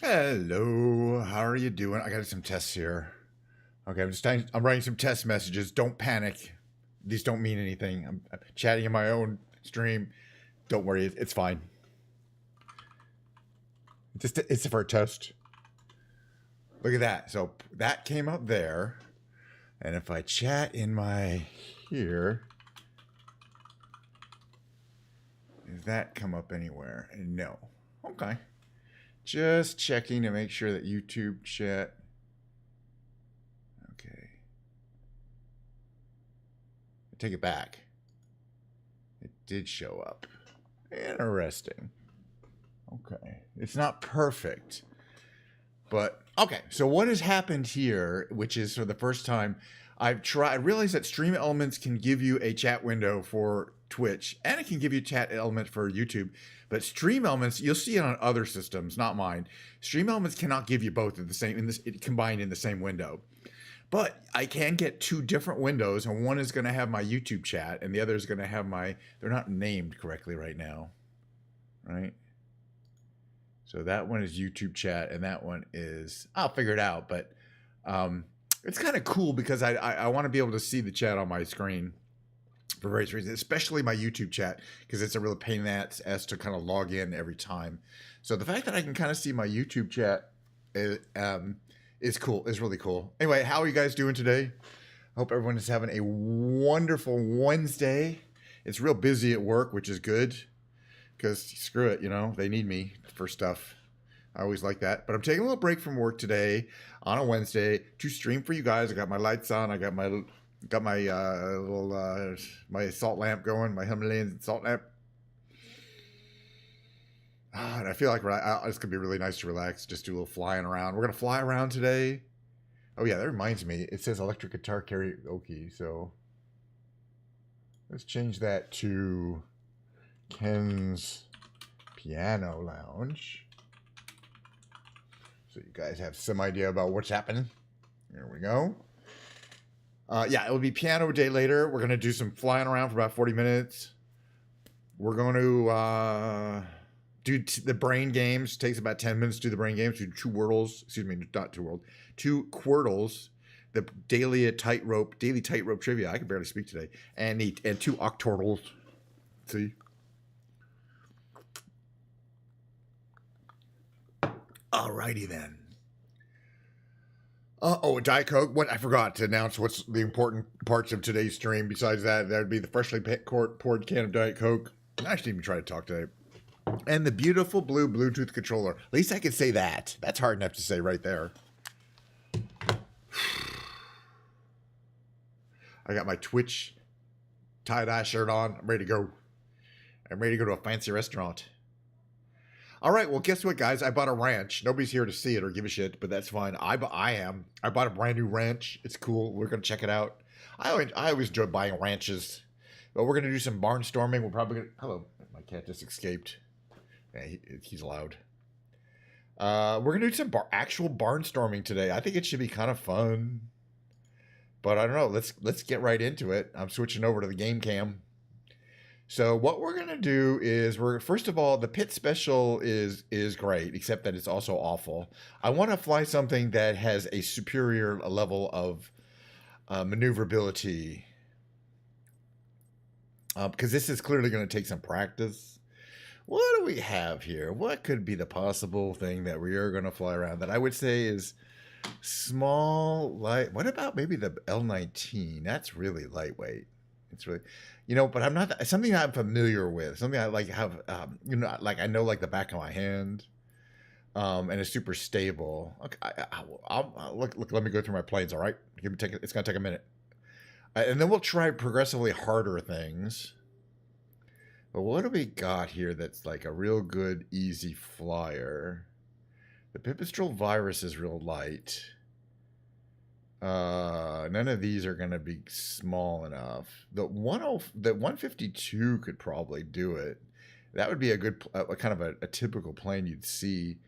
Hello, how are you doing? I got some tests here. Okay, I'm writing some test messages. Don't panic. These don't mean anything. I'm chatting in my own stream. Don't worry, it's fine. It's for a test. Look at that. So that came up there, and if I chat in my here, does that come up anywhere? No. Okay. Just checking to make sure that YouTube chat. Okay. I take it back. It did show up. Interesting. Okay. It's not perfect. But okay, so what has happened here, which is for the first time, I realized that Stream Elements can give you a chat window for Twitch and it can give you a chat element for YouTube. But Stream Elements, you'll see it on other systems, not mine. Stream Elements cannot give you both at the same combined in the same window. But I can get two different windows, and one is going to have my YouTube chat, and the other is going to have my. They're not named correctly right now, right? So that one is YouTube chat, and that one is I'll figure it out. But it's kind of cool because I want to be able to see the chat on my screen for various reasons, especially my YouTube chat, because it's a real pain in the ass to kind of log in every time. So the fact that I can kind of see my YouTube chat is cool. Is really cool. Anyway, how are you guys doing today? I hope everyone is having a wonderful Wednesday. It's real busy at work, which is good because screw it, they need me for stuff. I always like that. But I'm taking a little break from work today on a Wednesday to stream for you guys. I got my lights on. I got my little my salt lamp going, my Himalayan salt lamp. And I feel like it's gonna be really nice to relax, just do a little flying around. We're gonna fly around today. Oh yeah, that reminds me. It says electric guitar karaoke, so let's change that to Ken's Piano Lounge, so you guys have some idea about what's happening. There we go. Yeah, it will be piano day later. We're gonna do some flying around for about 40 minutes. We're going to do the brain games. It takes about 10 minutes to do the brain games. We do two Wordles. Excuse me, not two Wordles. Two Quirtles. The daily tightrope trivia. I can barely speak today. And two Octortles. See. Alrighty then. Diet Coke. What I forgot to announce what's the important parts of today's stream. Besides that, that would be the freshly poured can of Diet Coke. I shouldn't even try to talk today. And the beautiful blue Bluetooth controller. At least I can say that. That's hard enough to say right there. I got my Twitch tie-dye shirt on. I'm ready to go. I'm ready to go to a fancy restaurant. All right, well, guess what, guys? I bought a ranch. Nobody's here to see it or give a shit, but that's fine. I am. I bought a brand new ranch. It's cool. We're going to check it out. I always enjoy buying ranches. But we're going to do some barnstorming. We're probably going to... Hello. My cat just escaped. Yeah, he's loud. We're going to do some actual barnstorming today. I think it should be kind of fun. But I don't know. Let's get right into it. I'm switching over to the game cam. So what we're going to do is first of all, the pit special is great, except that it's also awful. I want to fly something that has a superior level of maneuverability. Because this is clearly going to take some practice. What do we have here? What could be the possible thing that we are going to fly around that I would say is small, light? What about maybe the L-19? That's really lightweight. It's really, but I'm not something I'm familiar with. Something I like have, like I know like the back of my hand, and it's super stable. Okay, I'll look. Let me go through my planes. All right, it's gonna take a minute, and then we'll try progressively harder things. But what do we got here that's like a real good, easy flyer? The Pipistrel virus is real light. None of these are going to be small enough. The 152 could probably do it. That would be a good, kind of a typical plane you'd see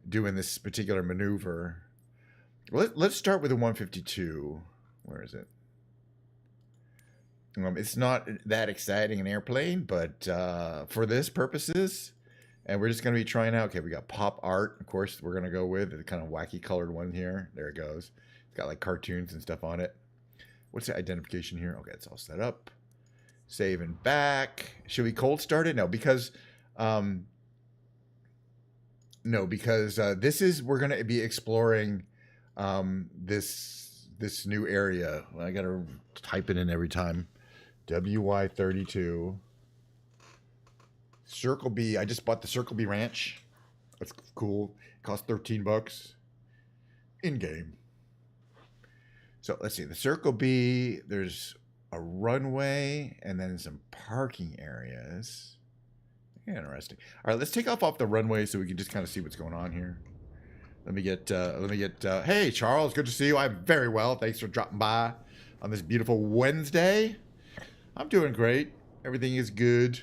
doing this particular maneuver. Let's start with the 152. Where is it? It's not that exciting an airplane, but for this purposes, And we're just going to be trying out. Okay, we got pop art. Of course, we're going to go with the kind of wacky colored one here. There it goes. It's got like cartoons and stuff on it. What's the identification here? Okay, it's all set up. Save and back. Should we cold start it? No, because this is, we're going to be exploring this new area. I got to type it in every time. WY32. Circle B. I just bought the Circle B Ranch. That's cool. It costs $13 in game. So let's see. The Circle B, there's a runway and then some parking areas. Interesting. All right, let's take off the runway so we can just kind of see what's going on here. Let me get, hey, Charles, good to see you. I'm very well. Thanks for dropping by on this beautiful Wednesday. I'm doing great. Everything is good.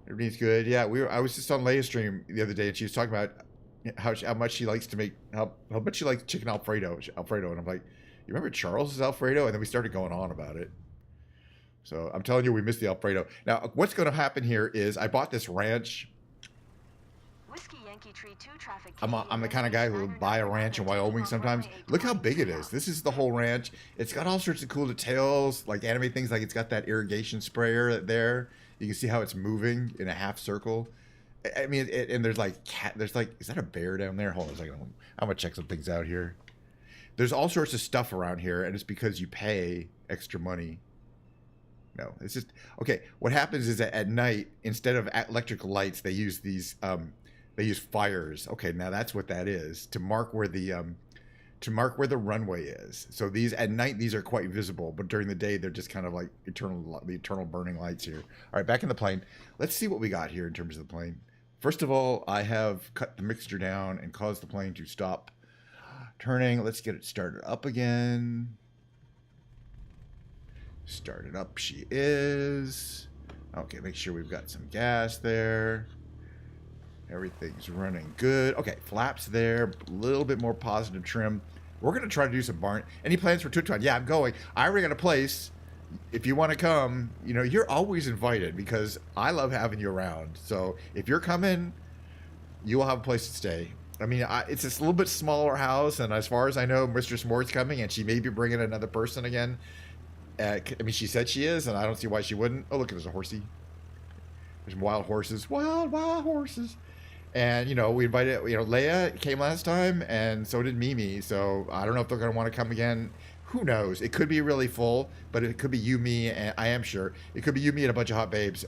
Everything's good. Yeah, I was just on Leia's stream the other day, and she was talking about how much she likes to make, how much she likes chicken Alfredo, and I'm like, you remember Charles's Alfredo? And then we started going on about it. So I'm telling you, we missed the Alfredo. Now, what's going to happen here is I bought this ranch. Whiskey Yankee Tree 2 traffic. I'm the kind of guy who will buy a ranch in Wyoming sometimes. Look how big it is. This is the whole ranch. It's got all sorts of cool details, like anime things, like it's got that irrigation sprayer there. You can see how it's moving in a half circle. I mean, and there's like is that a bear down there? Hold on a second. I'm gonna check some things out here. There's all sorts of stuff around here, and it's because you pay extra money. No, it's just okay. What happens is that at night, instead of electrical lights, they use these. They use fires. Okay, now that's what that is, to mark where the runway is. So these at night, these are quite visible, but during the day they're just kind of like the eternal burning lights here. All right, back in the plane. Let's see what we got here in terms of the plane. First of all, I have cut the mixture down and caused the plane to stop turning. Let's get it started up again. Started up she is. Okay, make sure we've got some gas there. Everything's running good. Okay, flaps there. A little bit more positive trim. We're going to try to do some barn. Any plans for Tutron? Yeah, I'm going. I already got a place. If you want to come, you know, you're always invited because I love having you around. So if you're coming, you will have a place to stay. I mean, it's this little bit smaller house, and as far as I know, Mistress Moore's coming, and she may be bringing another person again. I mean, she said she is, and I don't see why she wouldn't. Oh, look, there's a horsey. There's wild horses. Wild horses. And, you know, we invited, you know, Leia came last time, and so did Mimi. So I don't know if they're going to want to come again. Who knows? It could be really full, but it could be you, me, and I am sure. It could be you, me, and a bunch of hot babes.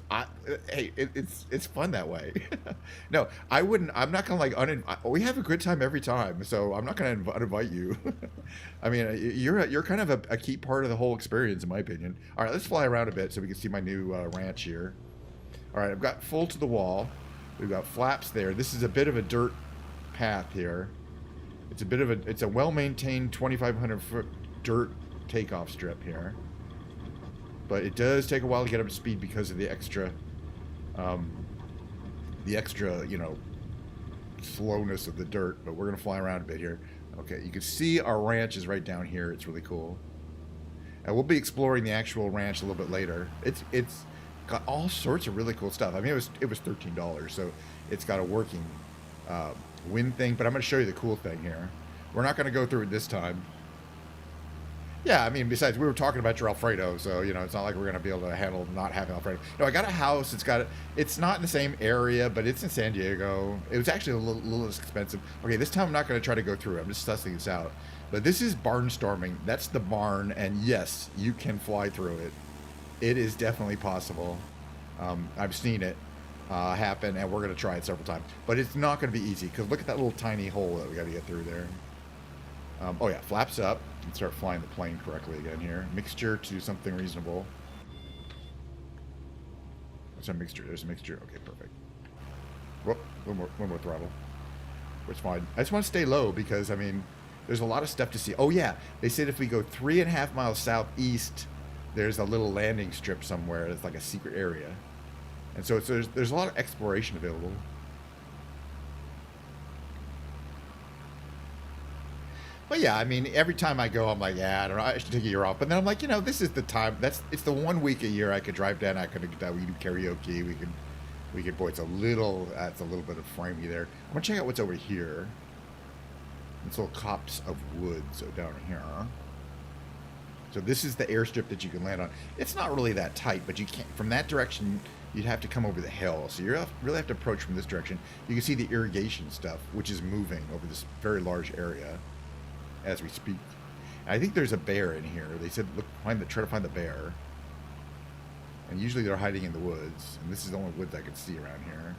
Hey, it's fun that way. No, I wouldn't. I'm not going to, like, we have a good time every time, so I'm not going to uninvite you. I mean, you're kind of a key part of the whole experience, in my opinion. All right, let's fly around a bit so we can see my new ranch here. All right, I've got full to the wall. We've got flaps there. This is a bit of a dirt path here. It's a well-maintained 2,500 foot dirt takeoff strip here. But it does take a while to get up to speed because of the extra, you know, slowness of the dirt. But we're gonna fly around a bit here. Okay, you can see our ranch is right down here. It's really cool. And we'll be exploring the actual ranch a little bit later. It's got all sorts of really cool stuff. I mean, it was $13, so it's got a working wind thing. But I'm going to show you the cool thing here. We're not going to go through it this time. Yeah, I mean, besides, we were talking about your Alfredo, so, you know, it's not like we're going to be able to handle not having Alfredo. No, I got a house. It's not in the same area, but it's in San Diego. It was actually a little less expensive. Okay, this time I'm not going to try to go through it. I'm just sussing this out. But this is barnstorming. That's the barn, and yes, you can fly through it. It is definitely possible. I've seen it happen, and we're going to try it several times. But it's not going to be easy, because look at that little tiny hole that we got to get through there. Oh yeah, flaps up, and start flying the plane correctly again here. Mixture to something reasonable. What's our mixture? There's a mixture. Okay, perfect. Whoop, one more throttle. It's fine. I just want to stay low, because, I mean, there's a lot of stuff to see. Oh yeah, they said if we go 3.5 miles southeast, there's a little landing strip somewhere. It's like a secret area. And so there's a lot of exploration available. But yeah, I mean, every time I go, I'm like, yeah, I don't know, I should take a year off. But then I'm like, you know, this is the time. It's the 1 week a year I could drive down. We can do karaoke. We can We could, boy, it's a little, that's a little bit of framey there. I'm gonna check out what's over here. This little copse of wood, so down here. So this is the airstrip that you can land on. It's not really that tight, but you can't, from that direction, you'd have to come over the hill. So you really have to approach from this direction. You can see the irrigation stuff, which is moving over this very large area as we speak. I think there's a bear in here. They said, look, try to find the bear. And usually they're hiding in the woods. And this is the only woods I can see around here.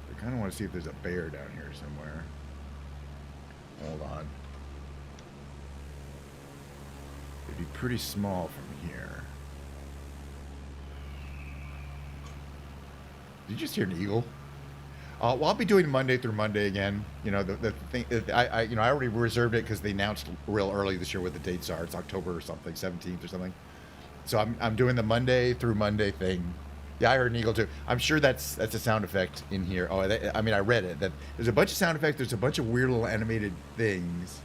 I kind of want to see if there's a bear down here somewhere. Hold on. It'd be pretty small from here. Did you just hear an eagle? Well, I'll be doing Monday through Monday again. You know, the thing, I already reserved it because they announced real early this year what the dates are. It's October or something, 17th or something. So I'm doing the Monday through Monday thing. Yeah, I heard an eagle too. I'm sure that's a sound effect in here. Oh, I mean, I read it. That there's a bunch of sound effects. There's a bunch of weird little animated things.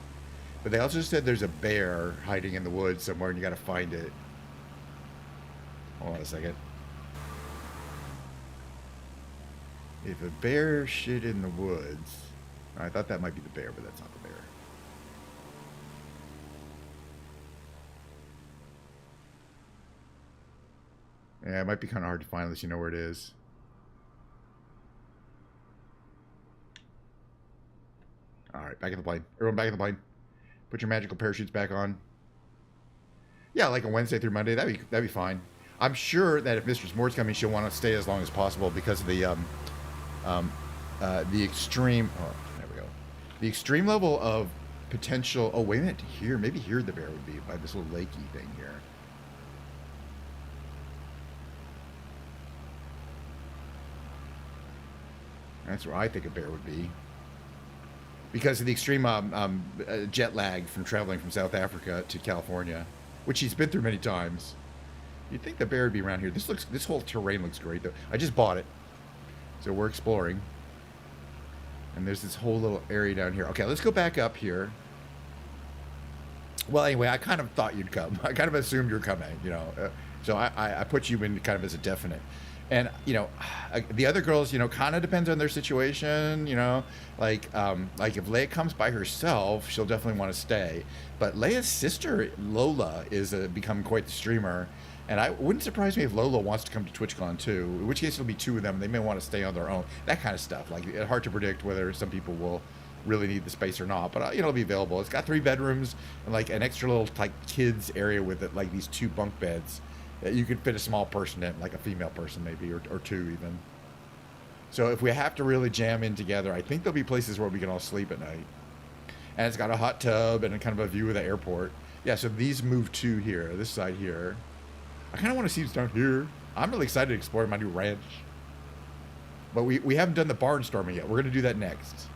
But they also said there's a bear hiding in the woods somewhere, and you got to find it. Hold on a second. If a bear shit in the woods... I thought that might be the bear, but that's not the bear. Yeah, it might be kind of hard to find unless you know where it is. Alright, back in the plane. Everyone back in the plane. Put your magical parachutes back on. Yeah, like a Wednesday through Monday, that'd be fine. I'm sure that if Mistress Moore's coming, she'll want to stay as long as possible because of the extreme. Oh, there we go. The extreme level of potential. Oh, wait a minute. Here, maybe here the bear would be by this little lakey thing here. That's where I think a bear would be. Because of the extreme jet lag from traveling from South Africa to California, which he's been through many times. You'd think the bear would be around here. This whole terrain looks great, though. I just bought it, so we're exploring. And there's this whole little area down here. Okay, let's go back up here. Well, anyway, I kind of thought you'd come. I kind of assumed you're coming, you know. So I put you in kind of as a definite. And, you know, the other girls, you know, kind of depends on their situation, you know. Like if Leia comes by herself, she'll definitely want to stay. But Leia's sister, Lola, is become quite the streamer. And I wouldn't surprise me if Lola wants to come to TwitchCon too, in which case it'll be two of them. They may want to stay on their own. That kind of stuff. Like, it's hard to predict whether some people will really need the space or not. But, you know, it'll be available. It's got 3 bedrooms and, like, an extra little, like, kids area with it, like these 2 bunk beds. You could fit a small person in, like a female person maybe, or 2 even. So if we have to really jam in together, I think there'll be places where we can all sleep at night. And it's got a hot tub and a kind of a view of the airport. Yeah, so these move to here, this side here. I kind of want to see what's down here. I'm really excited to explore my new ranch. But we haven't done the barnstorming yet. We're going to do that next.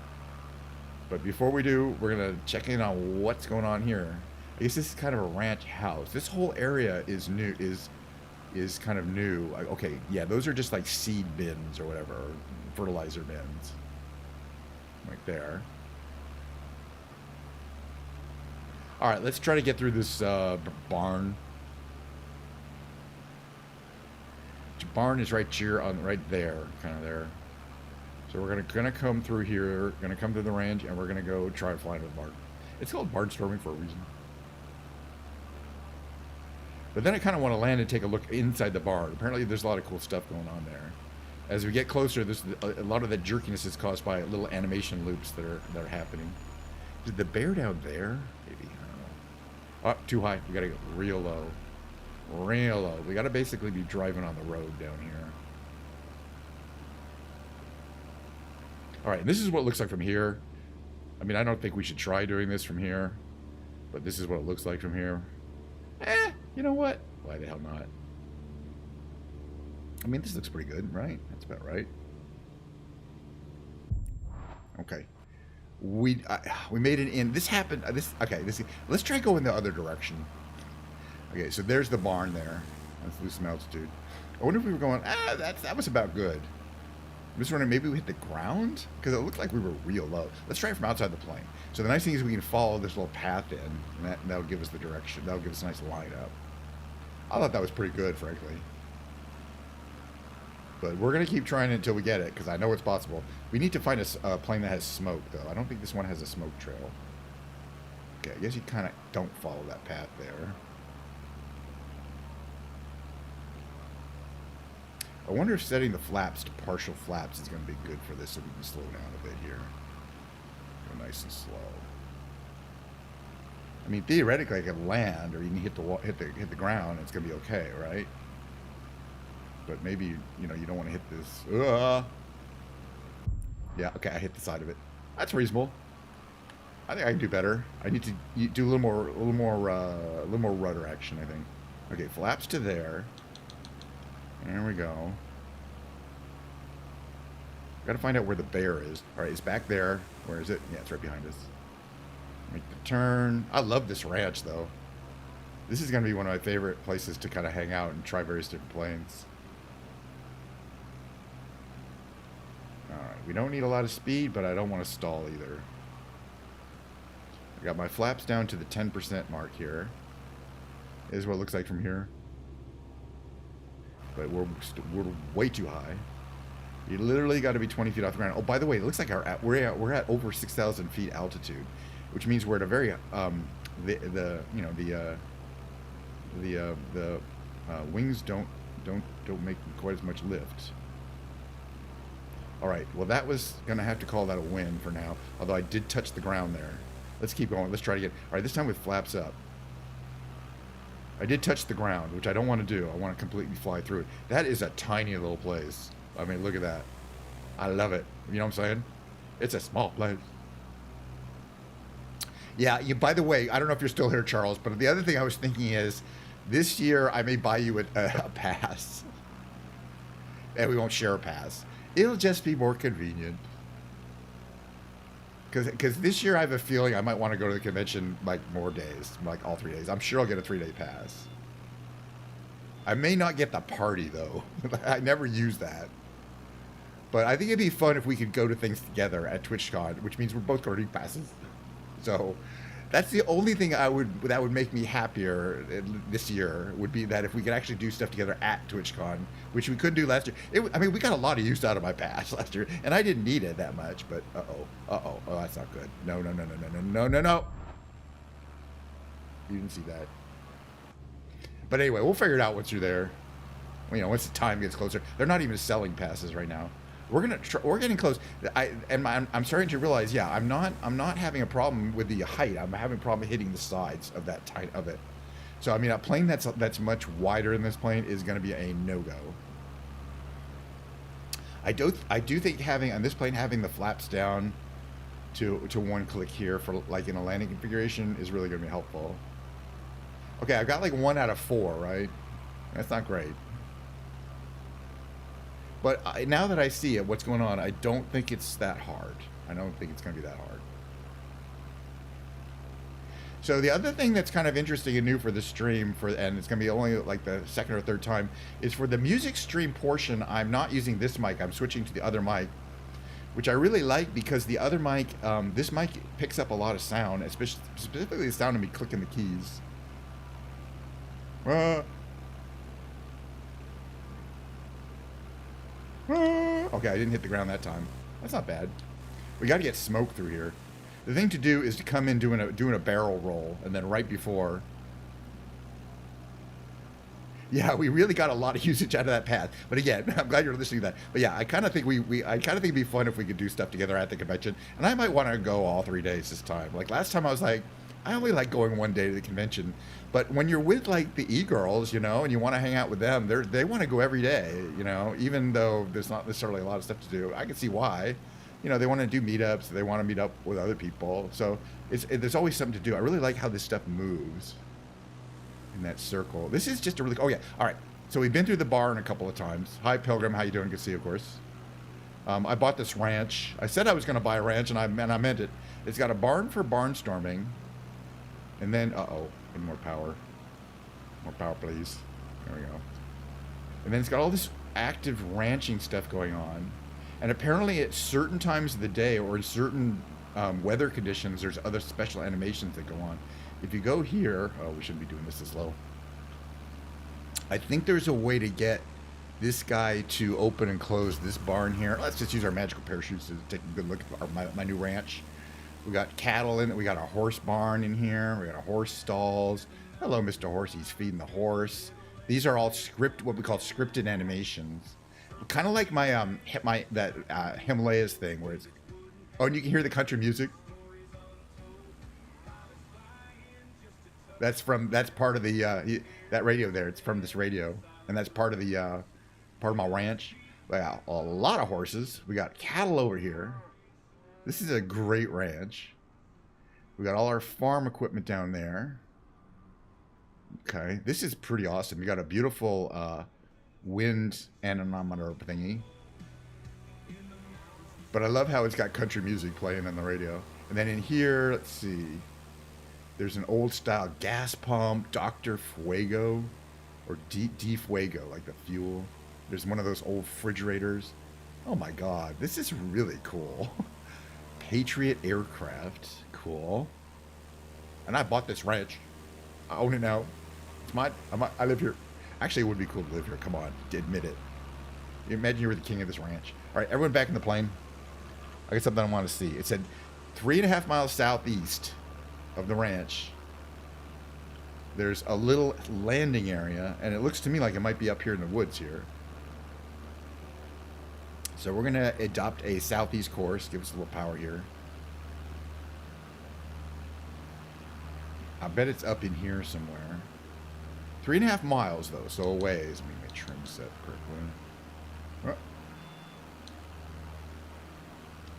But before we do, we're going to check in on what's going on here. I guess this is kind of a ranch house. This whole area is new, is kind of new. Okay, yeah, those are just like seed bins or whatever, or fertilizer bins. Right there. All right, let's try to get through this barn. The barn is right here, right there, kind of there. So we're gonna come through here, gonna come to the ranch, and we're gonna go try to fly into the barn. It's called barnstorming for a reason. But then I kind of want to land and take a look inside the barn. Apparently there's a lot of cool stuff going on there. As we get closer, there's a lot of that jerkiness is caused by little animation loops that are happening. Is the bear down there? Maybe, I don't know. Oh, too high. We gotta go real low. Real low. We gotta basically be driving on the road down here. Alright, this is what it looks like from here. I mean, I don't think we should try doing this from here. But this is what it looks like from here. You know what? Why the hell not? I mean, this looks pretty good, right? That's about right. Okay. We made it in. This happened. Okay. Let's try going the other direction. Okay, so there's the barn there. Let's lose some altitude. I wonder if we were going. That was about good. I'm just wondering, maybe we hit the ground? Because it looked like we were real low. Let's try it from outside the plane. So the nice thing is we can follow this little path in, and that'll give us the direction. That'll give us a nice line up. I thought that was pretty good, frankly. But we're going to keep trying it until we get it, because I know it's possible. We need to find a plane that has smoke, though. I don't think this one has a smoke trail. Okay, I guess you kind of don't follow that path there. I wonder if setting the flaps to partial flaps is going to be good for this, so we can slow down a bit here. Go nice and slow. I mean, theoretically, I could land, or you can hit the ground, and it's going to be okay, right? But maybe, you know, you don't want to hit this. Yeah, okay, I hit the side of it. That's reasonable. I think I can do better. I need to do a little more rudder action, I think. Okay, flaps to there. There we go. Got to find out where the bear is. All right, it's back there. Where is it? Yeah, it's right behind us. Make the turn. I love this ranch, though. This is going to be one of my favorite places to kind of hang out and try various different planes. All right, we don't need a lot of speed, but I don't want to stall either. I got my flaps down to the 10% mark here. Is what it looks like from here. But we're way too high. You literally got to be 20 feet off the ground. Oh, by the way, it looks like we're at over 6,000 feet altitude, which means we're at a very the wings don't make quite as much lift. All right, well that was gonna have to call that a win for now. Although I did touch the ground there. Let's keep going. Let's try to get. All right, this time with flaps up. I did touch the ground, which I don't want to do. I want to completely fly through it. That is a tiny little place. I mean, look at that. I love it. You know what I'm saying? It's a small place. Yeah, by the way, I don't know if you're still here, Charles, but the other thing I was thinking is this year I may buy you a pass. And we won't share a pass. It'll just be more convenient. Because this year I have a feeling I might want to go to the convention like more days, like all 3 days. I'm sure I'll get a 3-day pass. I may not get the party though. I never use that. But I think it'd be fun if we could go to things together at TwitchCon, which means we're both going to need passes. So that's the only thing that would make me happier this year, would be that if we could actually do stuff together at TwitchCon, which we couldn't do last year. I mean, we got a lot of use out of my pass last year, and I didn't need it that much, but oh, that's not good. No. You didn't see that. But anyway, we'll figure it out once you're there. You know, once the time gets closer. They're not even selling passes right now. We're getting close. I'm starting to realize, yeah, I'm not having a problem with the height. I'm having a problem hitting the sides of that tight of it. So I mean, a plane that's much wider than this plane is going to be a no-go. I do think having on this plane having the flaps down to one click here for like in a landing configuration is really going to be helpful. Okay, I've got like 1 out of 4, right? That's not great. But now that I see it, what's going on, I don't think it's that hard. I don't think it's going to be that hard. So the other thing that's kind of interesting and new for the stream, and it's going to be only like the second or third time, is for the music stream portion, I'm not using this mic. I'm switching to the other mic, which I really like because the other mic, this mic picks up a lot of sound, especially specifically the sound of me clicking the keys. Okay, I didn't hit the ground that time. That's not bad. We got to get smoke through here. The thing to do is to come in doing a barrel roll, and then right before. Yeah, we really got a lot of usage out of that path. But again, I'm glad you're listening to that. But yeah, I kind of think it'd be fun if we could do stuff together at the convention. And I might want to go all 3 days this time. Like last time, I was like, I only like going 1 day to the convention. But when you're with like the e-girls, you know, and you want to hang out with them, they want to go every day, you know, even though there's not necessarily a lot of stuff to do. I can see why. You know, they want to do meetups. They want to meet up with other people. So there's always something to do. I really like how this stuff moves in that circle. This is just a really... Oh, yeah. All right. So we've been through the barn a couple of times. Hi, Pilgrim. How you doing? Good to see you, of course. I bought this ranch. I said I was going to buy a ranch, and I meant it. It's got a barn for barnstorming. And then... Uh-oh. Need more power. More power, please. There we go. And then it's got all this active ranching stuff going on. And apparently at certain times of the day or in certain weather conditions, there's other special animations that go on. If you go here... Oh, we shouldn't be doing this low. I think there's a way to get this guy to open and close this barn here. Let's just use our magical parachutes to take a good look at my new ranch. We got cattle in it. We got a horse barn in here. We got a horse stalls. Hello, Mr. Horse. He's feeding the horse. These are all what we call scripted animations. Kind of like my Himalayas thing, where it's and you can hear the country music. That's part of the that radio there. It's from this radio, and that's part of the part of my ranch. We got a lot of horses. We got cattle over here. This is a great ranch. We got all our farm equipment down there. Okay, this is pretty awesome. We got a beautiful wind anemometer thingy. But I love how it's got country music playing on the radio. And then in here, let's see. There's an old style gas pump, Dr. Fuego, or D Fuego, like the fuel. There's one of those old refrigerators. Oh my God, this is really cool. Patriot aircraft, cool. And I bought this ranch. I own it now. It's mine. I live here. Actually, it would be cool to live here. Come on, admit it. Imagine you were the king of this ranch. All right, everyone back in the plane. I got something I want to see. It said 3.5 miles southeast of the ranch, there's a little landing area, and it looks to me like it might be up here in the woods here. So we're going to adopt a southeast course. Give us a little power here. I bet it's up in here somewhere. 3.5 miles, though, so a ways. Let me make trim set correctly. Oh.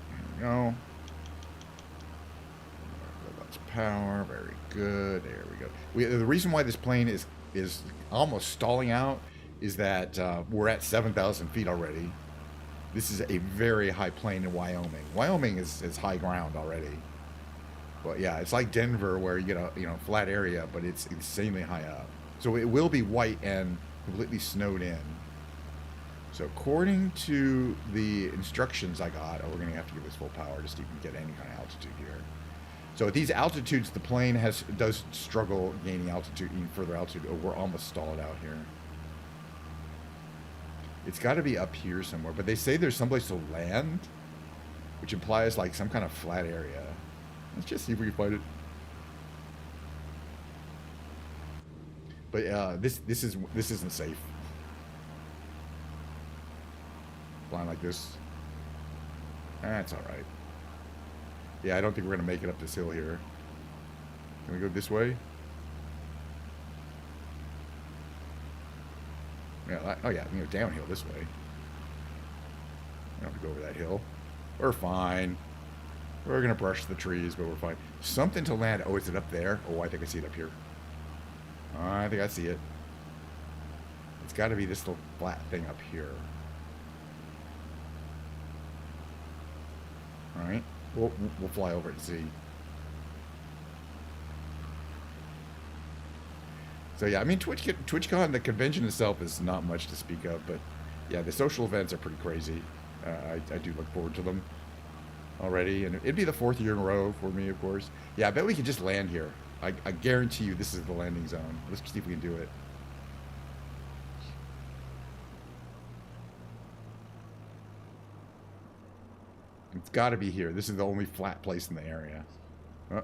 There we go. That's power. Very good. There we go. The reason why this plane is almost stalling out is that we're at 7,000 feet already. This is a very high plane in Wyoming. Wyoming is high ground already. But yeah, it's like Denver where you get a flat area, but it's insanely high up. So it will be white and completely snowed in. So according to the instructions I got, we're going to have to give this full power just to even get any kind of altitude here. So at these altitudes, the plane does struggle gaining altitude, even further altitude. Oh, we're almost stalled out here. It's got to be up here somewhere, but they say there's someplace to land, which implies like some kind of flat area. Let's just see if we can find it. But this isn't safe. Flying like this. That's all right. Yeah, I don't think we're gonna make it up this hill here. Can we go this way? Yeah. Oh yeah, we can go downhill this way. We don't have to go over that hill. We're fine. We're gonna brush the trees, but we're fine. Something to land. Oh, is it up there? Oh, I think I see it up here. I think I see it. It's got to be this little flat thing up here. All right, we'll fly over it and see. So yeah, I mean, TwitchCon, the convention itself is not much to speak of, but yeah, the social events are pretty crazy. I do look forward to them already, and it'd be the 4th year in a row for me, of course. Yeah, I bet we could just land here. I guarantee you this is the landing zone. Let's see if we can do it. It's got to be here. This is the only flat place in the area. Oh.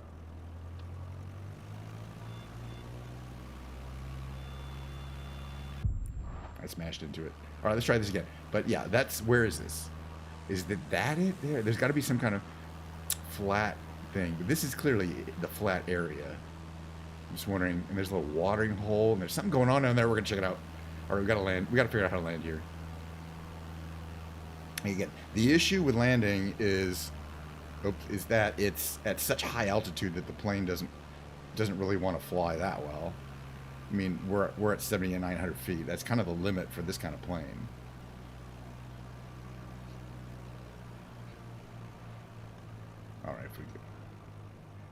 I smashed into it. All right, let's try this again. But yeah, where is this? Is that it there? There's got to be some kind of flat thing. But this is clearly the flat area. I'm just wondering, and there's a little watering hole, and there's something going on down there. We're going to check it out. All right, we got to land. We got to figure out how to land here. And again, the issue with landing is that it's at such high altitude that the plane doesn't really want to fly that well. I mean, we're at 7,900 feet. That's kind of the limit for this kind of plane. All right, if we go.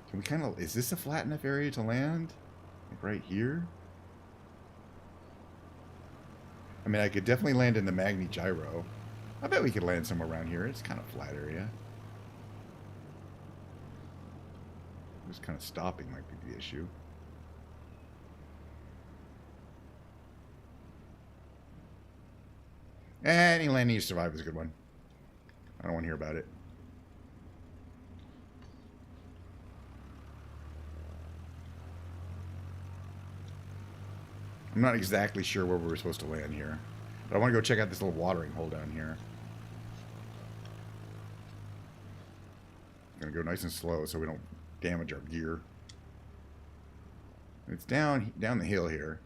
Can we kind of... Is this a flat enough area to land? Like right here? I mean, I could definitely land in the Magni gyro. I bet we could land somewhere around here. It's kind of flat area. Just kind of stopping might be the issue. Any landing you survive is a good one. I don't want to hear about it. I'm not exactly sure where we were supposed to land here. But I want to go check out this little watering hole down here. I'm going to go nice and slow so we don't damage our gear. It's down the hill here.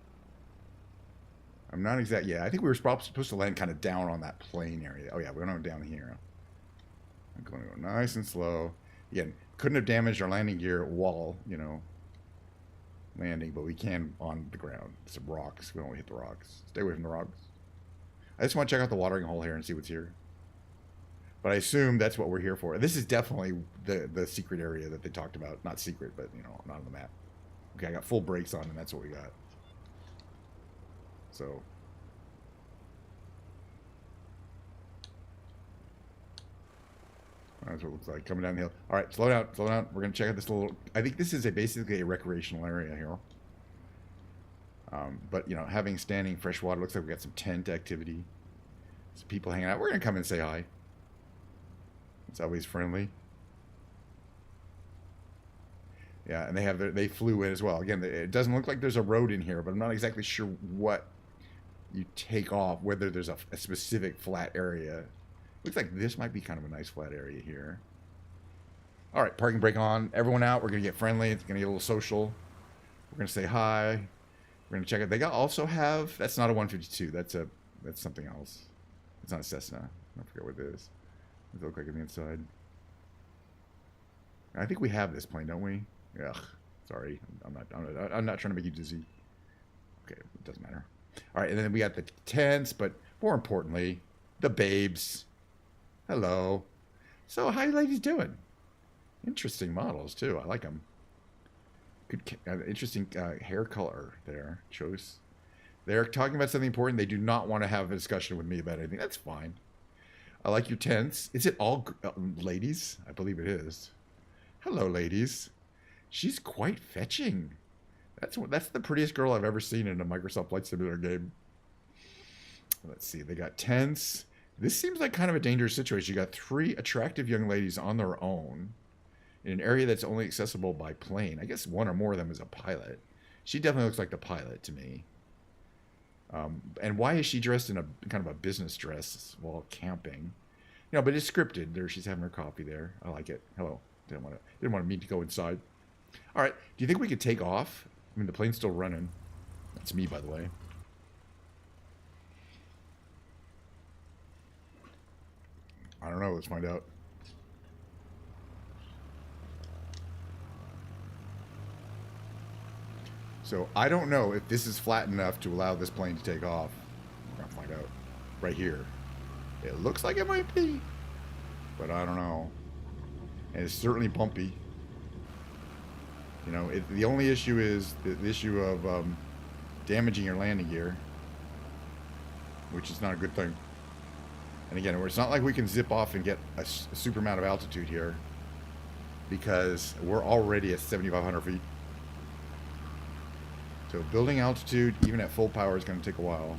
I'm not exactly... Yeah, I think we were probably supposed to land kind of down on that plain area. Oh, yeah, we're going down here. I'm going to go nice and slow. Again, couldn't have damaged our landing gear while, you know, landing, but we can on the ground. Some rocks. We don't want to hit the rocks. Stay away from the rocks. I just want to check out the watering hole here and see what's here. But I assume that's what we're here for. This is definitely the secret area that they talked about. Not secret, but, you know, not on the map. Okay, I got full brakes on, and that's what we got. So... that's what it looks like, coming down the hill. All right, slow down, slow down. We're going to check out this little... I think this is basically a recreational area here. But, you know, having standing fresh water, looks like we got some tent activity. Some people hanging out. We're going to come and say hi. It's always friendly. Yeah, and they flew in as well. Again, it doesn't look like there's a road in here, but I'm not exactly sure what you take off, whether there's a specific flat area. Looks like this might be kind of a nice flat area here. All right, parking brake on. Everyone out. We're going to get friendly. It's going to get a little social. We're going to say hi. We're going to check it. They also have... That's not a 152. That's something else. It's not a Cessna. I forget what it is. What does it look like on the inside? I think we have this plane, don't we? Ugh. Sorry. I'm not trying to make you dizzy. Okay, it doesn't matter. All right, and then we got the tents, but more importantly, the babes. Hello. So, how you ladies doing? Interesting models, too. I like them. Good, interesting hair color there. Choice. They're talking about something important. They do not want to have a discussion with me about anything. That's fine. I like your tents. Is it all ladies? I believe it is. Hello, ladies. She's quite fetching. That's the prettiest girl I've ever seen in a Microsoft Flight Simulator game. Let's see. They got tents. This seems like kind of a dangerous situation. You got 3 attractive young ladies on their own in an area that's only accessible by plane. I guess one or more of them is a pilot. She definitely looks like the pilot to me. And why is she dressed in a kind of a business dress while camping? You know, but it's scripted. There, she's having her coffee there. I like it. Hello. Didn't want me to go inside. All right. Do you think we could take off? I mean, the plane's still running. That's me, by the way. I don't know. Let's find out. So I don't know if this is flat enough to allow this plane to take off. We're gonna find out right here. It looks like it might be, but I don't know. And it's certainly bumpy. You know, the only issue is the issue of damaging your landing gear, which is not a good thing. And again, it's not like we can zip off and get a super amount of altitude here, because we're already at 7,500 feet. So building altitude, even at full power, is going to take a while.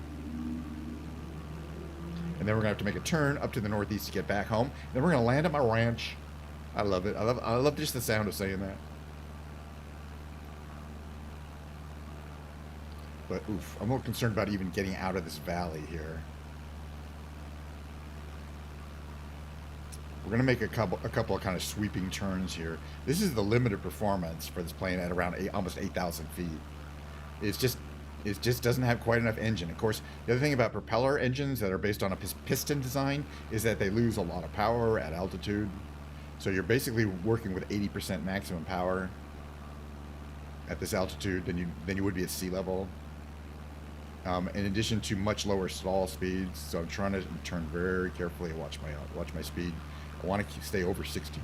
And then we're going to have to make a turn up to the northeast to get back home. Then we're going to land at my ranch. I love it. I love just the sound of saying that. But oof, I'm a little concerned about even getting out of this valley here. We're going to make a couple of kind of sweeping turns here. This is the limited performance for this plane at around almost 8,000 feet. It just doesn't have quite enough engine. Of course, the other thing about propeller engines that are based on a piston design is that they lose a lot of power at altitude. So you're basically working with 80% maximum power at this altitude than you would be at sea level. In addition to much lower stall speeds. So I'm trying to turn very carefully and watch my speed. I want to stay over 60.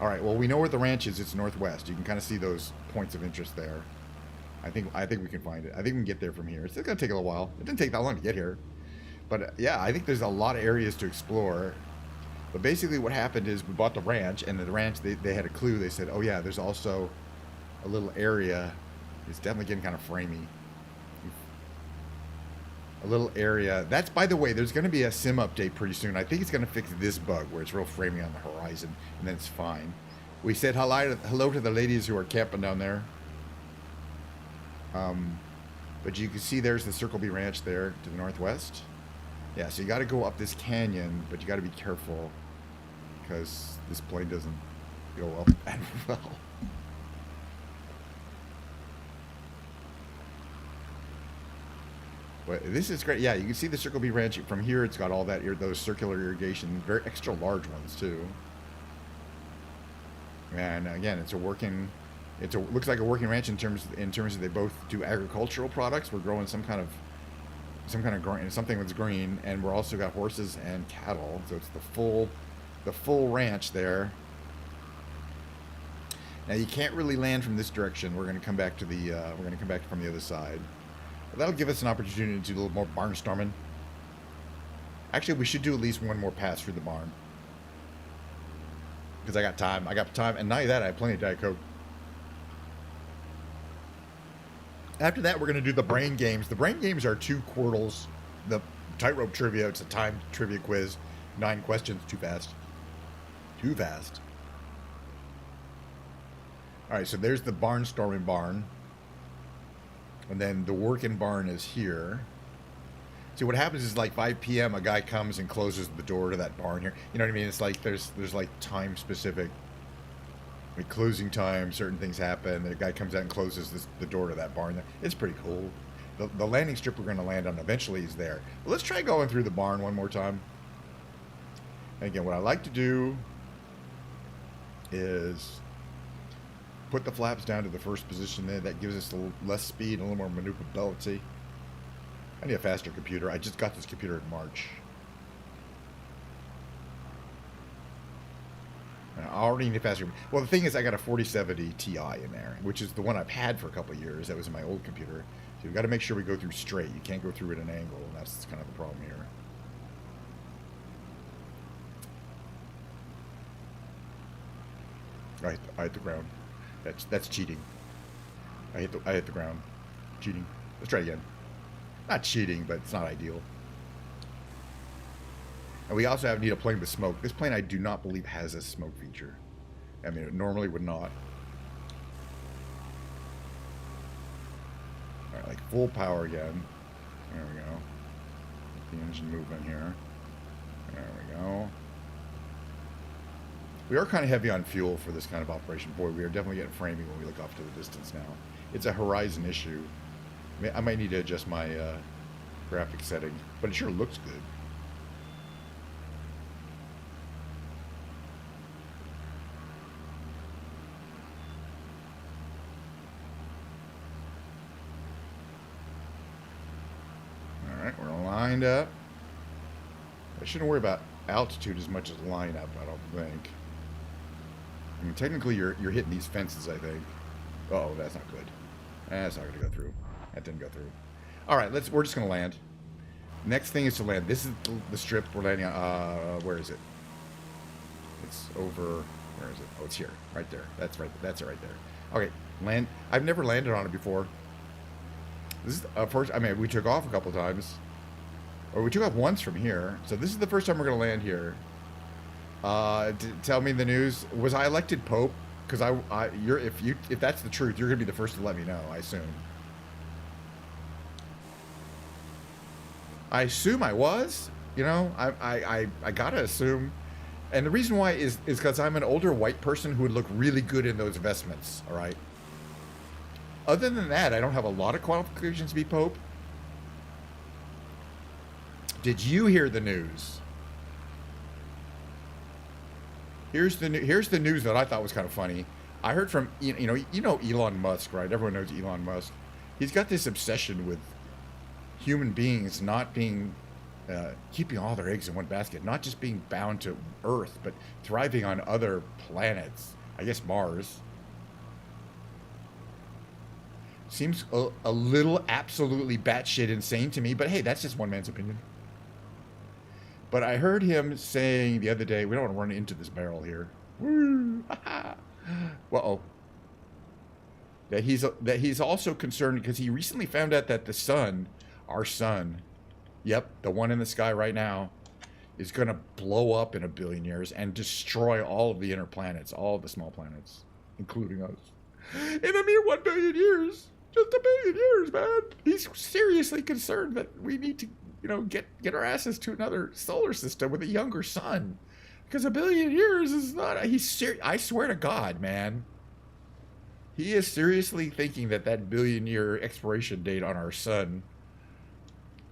All right, well, we know where the ranch is. It's northwest. You can kind of see those points of interest there. I think we can find it. I think we can get there from here. It's going to take a little while. It didn't take that long to get here. But, yeah, I think there's a lot of areas to explore. But basically what happened is we bought the ranch, and the ranch, they had a clue. They said, oh, yeah, there's also a little area. It's definitely getting kind of framey. a little area. That's, by the way, there's going to be a sim update pretty soon. I think it's going to fix this bug where it's real framing on the horizon, and then it's fine. We said hello to the ladies who are camping down there. But you can see there's the Circle B Ranch there to the northwest. Yeah, so you got to go up this canyon, but you got to be careful because this plane doesn't go up that well. But this is great. Yeah, you can see the Circle B Ranch from here. It's got all that those circular irrigation, very extra large ones too. And again, it's a working. Looks like a working ranch in terms of they both do agricultural products. We're growing some kind of green, something that's green, and we're also got horses and cattle. So it's the full ranch there. Now you can't really land from this direction. We're going to come back to the from the other side. But that'll give us an opportunity to do a little more barnstorming. Actually, we should do at least one more pass through the barn because I got time. And not only that, I have plenty of Diet Coke. After that, we're going to do the brain games. The brain games are 2 quartals. The tightrope trivia, it's a timed trivia quiz. 9 questions, too fast. Too fast. All right, so there's the barnstorming barn. And then the working barn is here. See, what happens is like 5 p.m., a guy comes and closes the door to that barn here. You know what I mean? It's like there's like time specific. Like closing time, certain things happen. The guy comes out and closes the door to that barn. It's pretty cool. The landing strip we're going to land on eventually is there. But let's try going through the barn one more time. And again, what I like to do is put the flaps down to the first position there. That gives us a little less speed and a little more maneuverability. I need a faster computer. I just got this computer in March. I already need a faster. Well, the thing is, I got a 4070 Ti in there, which is the one I've had for a couple of years. That was in my old computer. So we've got to make sure we go through straight. You can't go through at an angle, and that's kind of the problem here. I hit the ground. That's cheating. I hit the ground. Cheating. Let's try again. Not cheating, but it's not ideal. And we also need a plane with smoke. This plane I do not believe has a smoke feature. I mean, it normally would not. All right, like full power again. There we go. Get the engine movement here. There we go. We are kind of heavy on fuel for this kind of operation. Boy, we are definitely getting framing when we look off to the distance now. It's a horizon issue. I might need to adjust my graphic setting, but it sure looks good. Alright, we're lined up. I shouldn't worry about altitude as much as line up, I don't think. I mean, technically you're hitting these fences, I think. Uh-oh, that's not good. That's not going to go through. That didn't go through. Alright, we're just going to land. Next thing is to land. This is the strip we're landing on. Where is it? It's over... Where is it? Oh, it's here. Right there. That's right. That's it right there. Okay, land. I've never landed on it before. This is first. I mean, we took off a couple times, or we took off once from here. So this is the first time we're going to land here. Tell me the news. Was I elected Pope? Because if that's the truth, you're going to be the first to let me know. I assume I was. You know, I gotta assume. And the reason why is because I'm an older white person who would look really good in those vestments. All right. Other than that, I don't have a lot of qualifications to be Pope. Did you hear the news? Here's the news that I thought was kind of funny. I heard from you know Elon Musk, right? Everyone knows Elon Musk. He's got this obsession with human beings not being keeping all their eggs in one basket, not just being bound to Earth, but thriving on other planets. I guess Mars. Seems a little absolutely batshit insane to me, but hey, that's just one man's opinion. But I heard him saying the other day, we don't want to run into this barrel here. Woo! Uh-oh. That he's also concerned because he recently found out that the sun, our sun, Yep, the one in the sky right now is going to blow up in a billion years and destroy all of the inner planets, all of the small planets, including us. In a mere 1 billion years. Just a billion years, man. He's seriously concerned that we need to, get our asses to another solar system with a younger sun. Because a billion years is not. I swear to God, man. He is seriously thinking that billion-year expiration date on our sun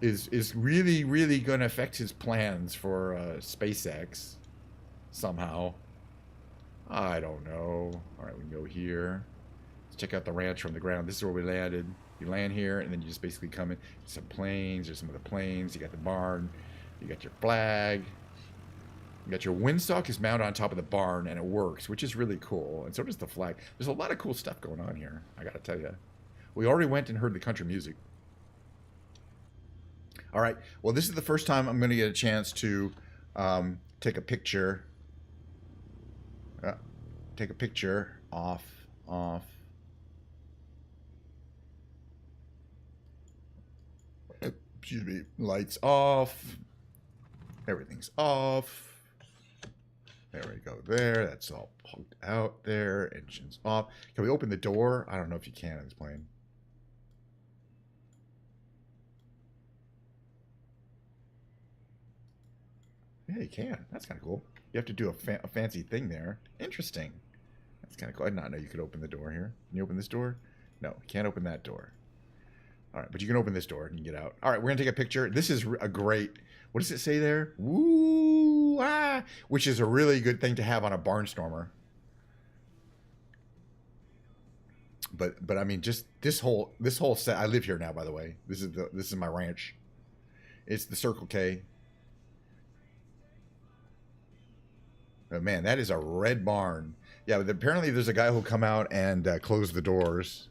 is really, really going to affect his plans for SpaceX somehow. I don't know. All right, we can go here. Let's check out the ranch from the ground. This is where we landed. You land here, and then you just basically come in. Some planes. There's some of the planes. You got the barn. You got your flag. You got your windsock is mounted on top of the barn, and it works, which is really cool. And so does the flag. There's a lot of cool stuff going on here, I got to tell you. We already went and heard the country music. All right. Well, this is the first time I'm going to get a chance to take a picture. Take a picture. Off. Excuse me. Lights off. Everything's off. There we go there. That's all poked out there. Engine's off. Can we open the door? I don't know if you can in this plane. Yeah, you can. That's kind of cool. You have to do a fancy thing there. Interesting. That's kind of cool. I did not know you could open the door here. Can you open this door? No, you can't open that door. All right, but you can open this door and you can get out. All right, we're going to take a picture. This is a great... What does it say there? Woo! Ah! Which is a really good thing to have on a barnstormer. But I mean, just this whole set. I live here now, by the way. This is my ranch. It's the Circle K. Oh, man, that is a red barn. Yeah, but apparently there's a guy who'll come out and close the doors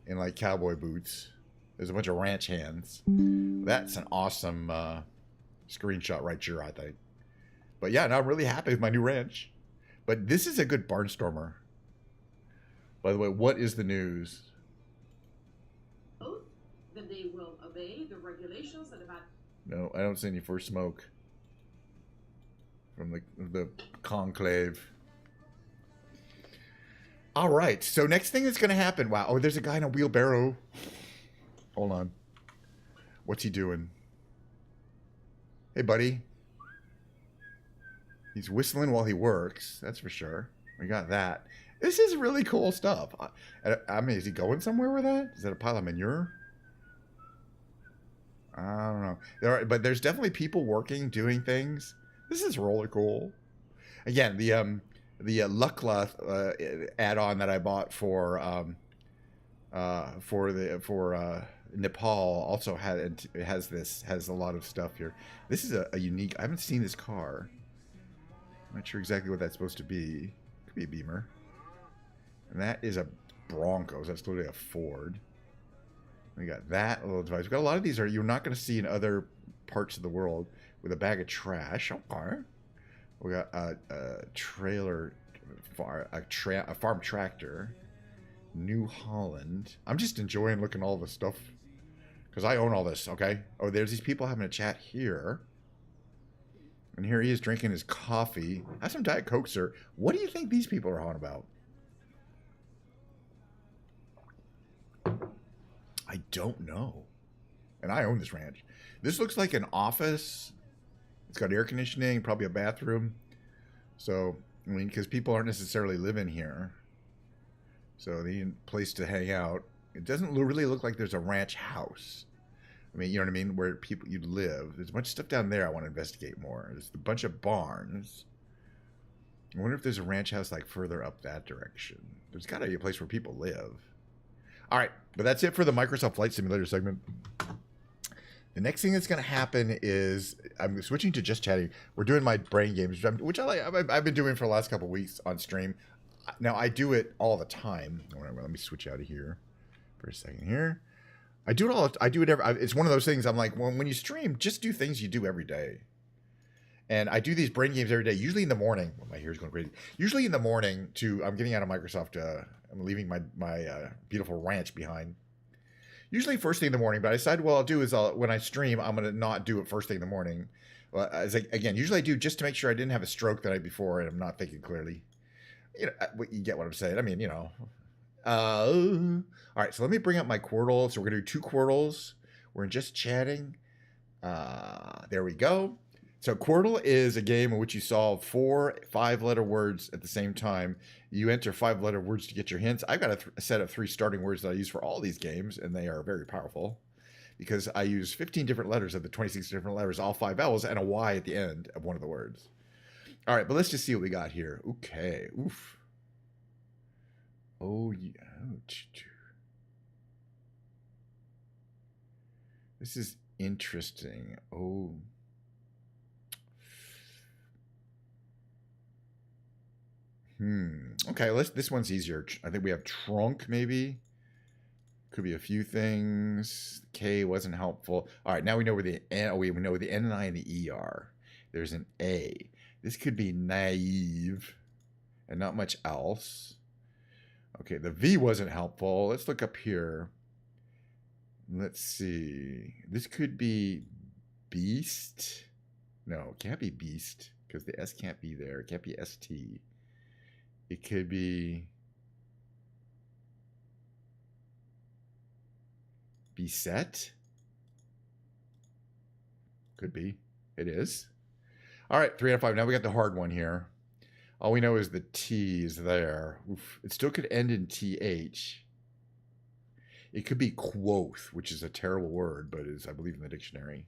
in like cowboy boots. There's a bunch of ranch hands. That's an awesome screenshot right here, I think. But yeah, now I'm really happy with my new ranch. But this is a good barnstormer. By the way, what is the news? Then they will obey the regulations and about. No, I don't see any first smoke from the conclave. All right, so next thing that's going to happen. Wow, oh, there's a guy in a wheelbarrow. Hold on. What's he doing? Hey, buddy. He's whistling while he works. That's for sure. We got that. This is really cool stuff. I mean, is he going somewhere with that? Is that a pile of manure? I don't know. But there's definitely people working, doing things. This is really cool. Again, the Lukla add-on that I bought for Nepal also has a lot of stuff here. This is a unique. I haven't seen this car. I'm not sure exactly what that's supposed to be. Could be a Beamer. And that is a Broncos. That's literally a Ford. We got that little device. We've got a lot of these you're not going to see in other parts of the world with a bag of trash. Okay. We got a trailer, a farm tractor. New Holland. I'm just enjoying looking at all this stuff because I own all this, okay? Oh, there's these people having a chat here. And here he is drinking his coffee. Have some Diet Coke, sir. What do you think these people are on about? I don't know. And I own this ranch. This looks like an office. It's got air conditioning, probably a bathroom. So, I mean, because people aren't necessarily living here. So they need a place to hang out. It doesn't really look like there's a ranch house. I mean, you know what I mean? Where you'd live. There's a bunch of stuff down there I want to investigate more. There's a bunch of barns. I wonder if there's a ranch house like further up that direction. There's got to be a place where people live. All right, but that's it for the Microsoft Flight Simulator segment. The next thing that's going to happen is I'm switching to just chatting. We're doing my brain games, which I've been doing for the last couple of weeks on stream. Now, I do it all the time. Let me switch out of here for a second here. I do it all. I do it every. It's one of those things. I'm like, when you stream, just do things you do every day. And I do these brain games every day. Usually in the morning. Well, my hair's going crazy. Usually in the morning. I'm getting out of Microsoft. I'm leaving my beautiful ranch behind. Usually first thing in the morning, but I decided what I'll do is when I stream, I'm going to not do it first thing in the morning. Well, again, usually I do just to make sure I didn't have a stroke the night before and I'm not thinking clearly. You know, you get what I'm saying. I mean, you know. All right, so let me bring up my Quirtle. So we're going to do 2 Quirtles. We're just chatting. There we go. So Quirtle is a game in which you solve 4 5-letter words at the same time. You enter 5-letter words to get your hints. I've got a set of 3 starting words that I use for all these games, and they are very powerful because I use 15 different letters of the 26 different letters, all 5 vowels, and a Y at the end of one of the words. All right, but let's just see what we got here. Okay. Oof. Oh, yeah. Oh, this is interesting. Oh. Okay, this one's easier. I think we have trunk, maybe. Could be a few things. K wasn't helpful. All right, now we know where the N. We know where the N and I and the E are. There's an A. This could be naive, and not much else. Okay, the V wasn't helpful. Let's look up here. Let's see. This could be beast. No, it can't be beast because the S can't be there. It can't be ST. It could be beset. Could be. It is. All right, 3 out of 5. Now we got the hard one here. All we know is the T is there. Oof. It still could end in TH. It could be quoth, which is a terrible word, but is, I believe, in the dictionary.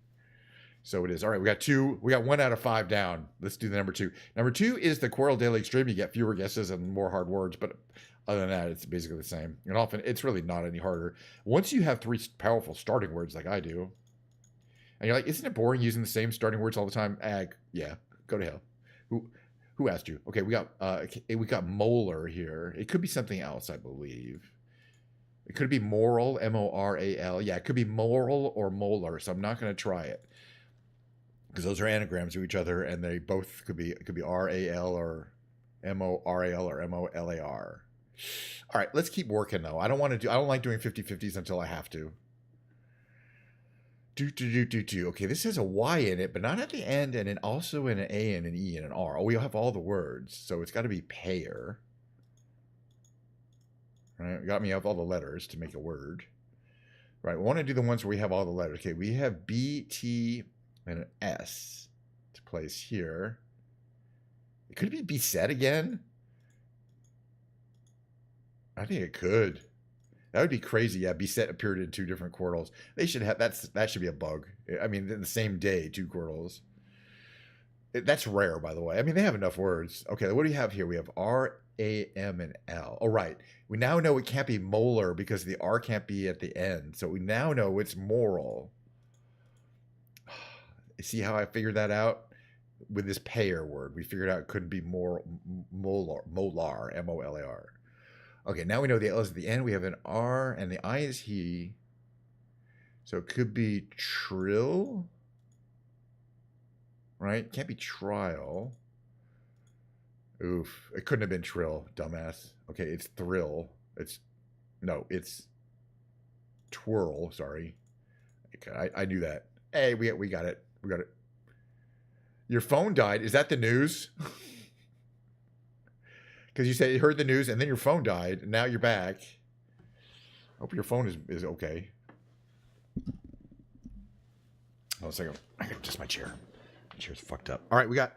So it is. All right, we got 2. We got 1 out of 5 down. Let's do the number 2. Number 2 is the Quirtle Daily Extreme. You get fewer guesses and more hard words, but other than that, it's basically the same. And often, it's really not any harder. Once you have 3 powerful starting words like I do, and you're like, isn't it boring using the same starting words all the time? Yeah, go to hell. Who asked you? Okay, we got molar here. It could be something else, I believe. It could be moral, M-O-R-A-L. Yeah, it could be moral or molar, so I'm not going to try it. Because those are anagrams to each other, and they both could be R-A-L or M-O-R-A-L or M-O-L-A-R. All right, let's keep working, though. I don't like doing 50-50s until I have to. Okay, this has a Y in it, but not at the end, and then also an A and an E and an R. Oh, we have all the words, so it's got to be payer. Right, got me up all the letters to make a word. Right, we want to do the ones where we have all the letters. Okay, we have B, T, and an S to place here. It could be beset again. I think it could. That would be crazy. Yeah, beset appeared in 2 different Quirtles. They should have that should be a bug. I mean, in the same day, 2 Quirtles. That's rare, by the way. I mean, they have enough words. Okay, what do you have here? We have R, A, M, and L. Oh, right. We now know it can't be molar because the R can't be at the end. So we now know it's moral. See how I figured that out? With this payer word. We figured out it couldn't be molar, M-O-L-A-R. Okay, now we know the L is at the end. We have an R, and the I is he. So it could be trill. Right? Can't be trial. Oof. It couldn't have been trill, dumbass. Okay, it's thrill. It's twirl, sorry. Okay, I knew that. Hey, we got it. We got it. Your phone died. Is that the news? Because you said you heard the news and then your phone died, and now you're back. Hope your phone is okay. Hold on a second. I got just my chair. My chair's fucked up. All right, we got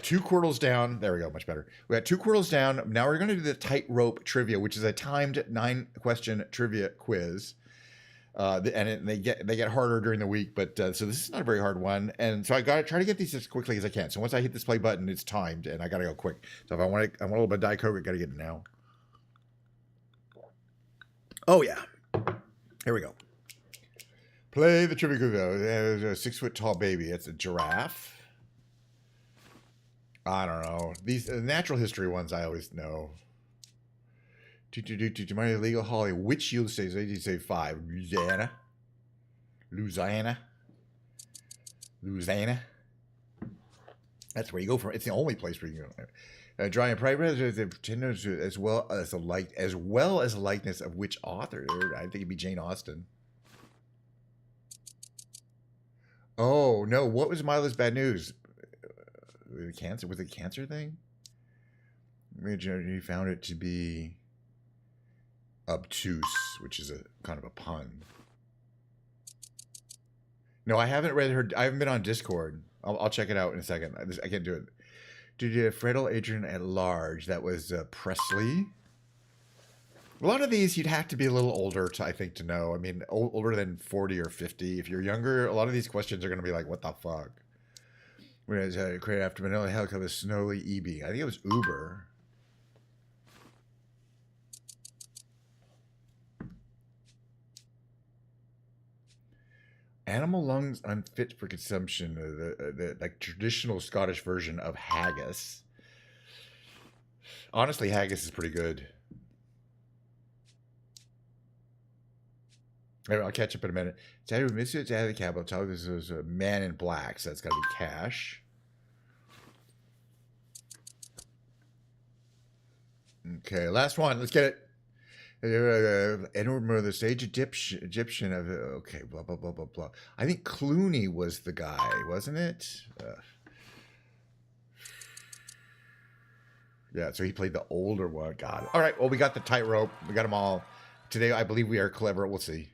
2 Quirtles down. There we go, much better. We got 2 Quirtles down. Now we're going to do the tightrope trivia, which is a timed 9-question trivia quiz. And they get harder during the week, but so this is not a very hard one, and so I got to try to get these as quickly as I can. So once I hit this play button, it's timed, and I got to go quick. So if I want a little bit of Diet Coke, I got to get it now. Oh yeah, here we go. Play the trivia quiz. There's a 6-foot-tall baby. It's a giraffe. I don't know. These natural history ones I always know. My legal holiday. Which you says 1875? Louisiana. That's where you go from. It's the only place where you go. Drawing a private as well as a likeness of which author? I think it'd be Jane Austen. Oh no! What was Milo's bad news? Cancer? Was it a cancer thing? He found it to be obtuse, which is a kind of a pun. No, I haven't read her. I haven't been on Discord. I'll check it out in a second. I can't do it. Did you Fredel Adrian at Large? That was Presley. A lot of these you'd have to be a little older to, I think, to know. I mean, older than 40 or 50. If you're younger, a lot of these questions are going to be like, what the fuck? Whereas created after Manila Helicopter Snowy EB. I think it was Uber. Animal lungs unfit for consumption. The like traditional Scottish version of haggis. Honestly, haggis is pretty good. Anyway, I'll catch up in a minute. This is a man in black, so that's got to be Cash. Okay, last one. Let's get it. Edward the sage Egyptian of okay, blah blah blah blah blah. I think Clooney was the guy, wasn't it? Yeah, so he played the older one. God. All right, well, we got the tightrope. We got them all. Today, I believe we are clever. We'll see.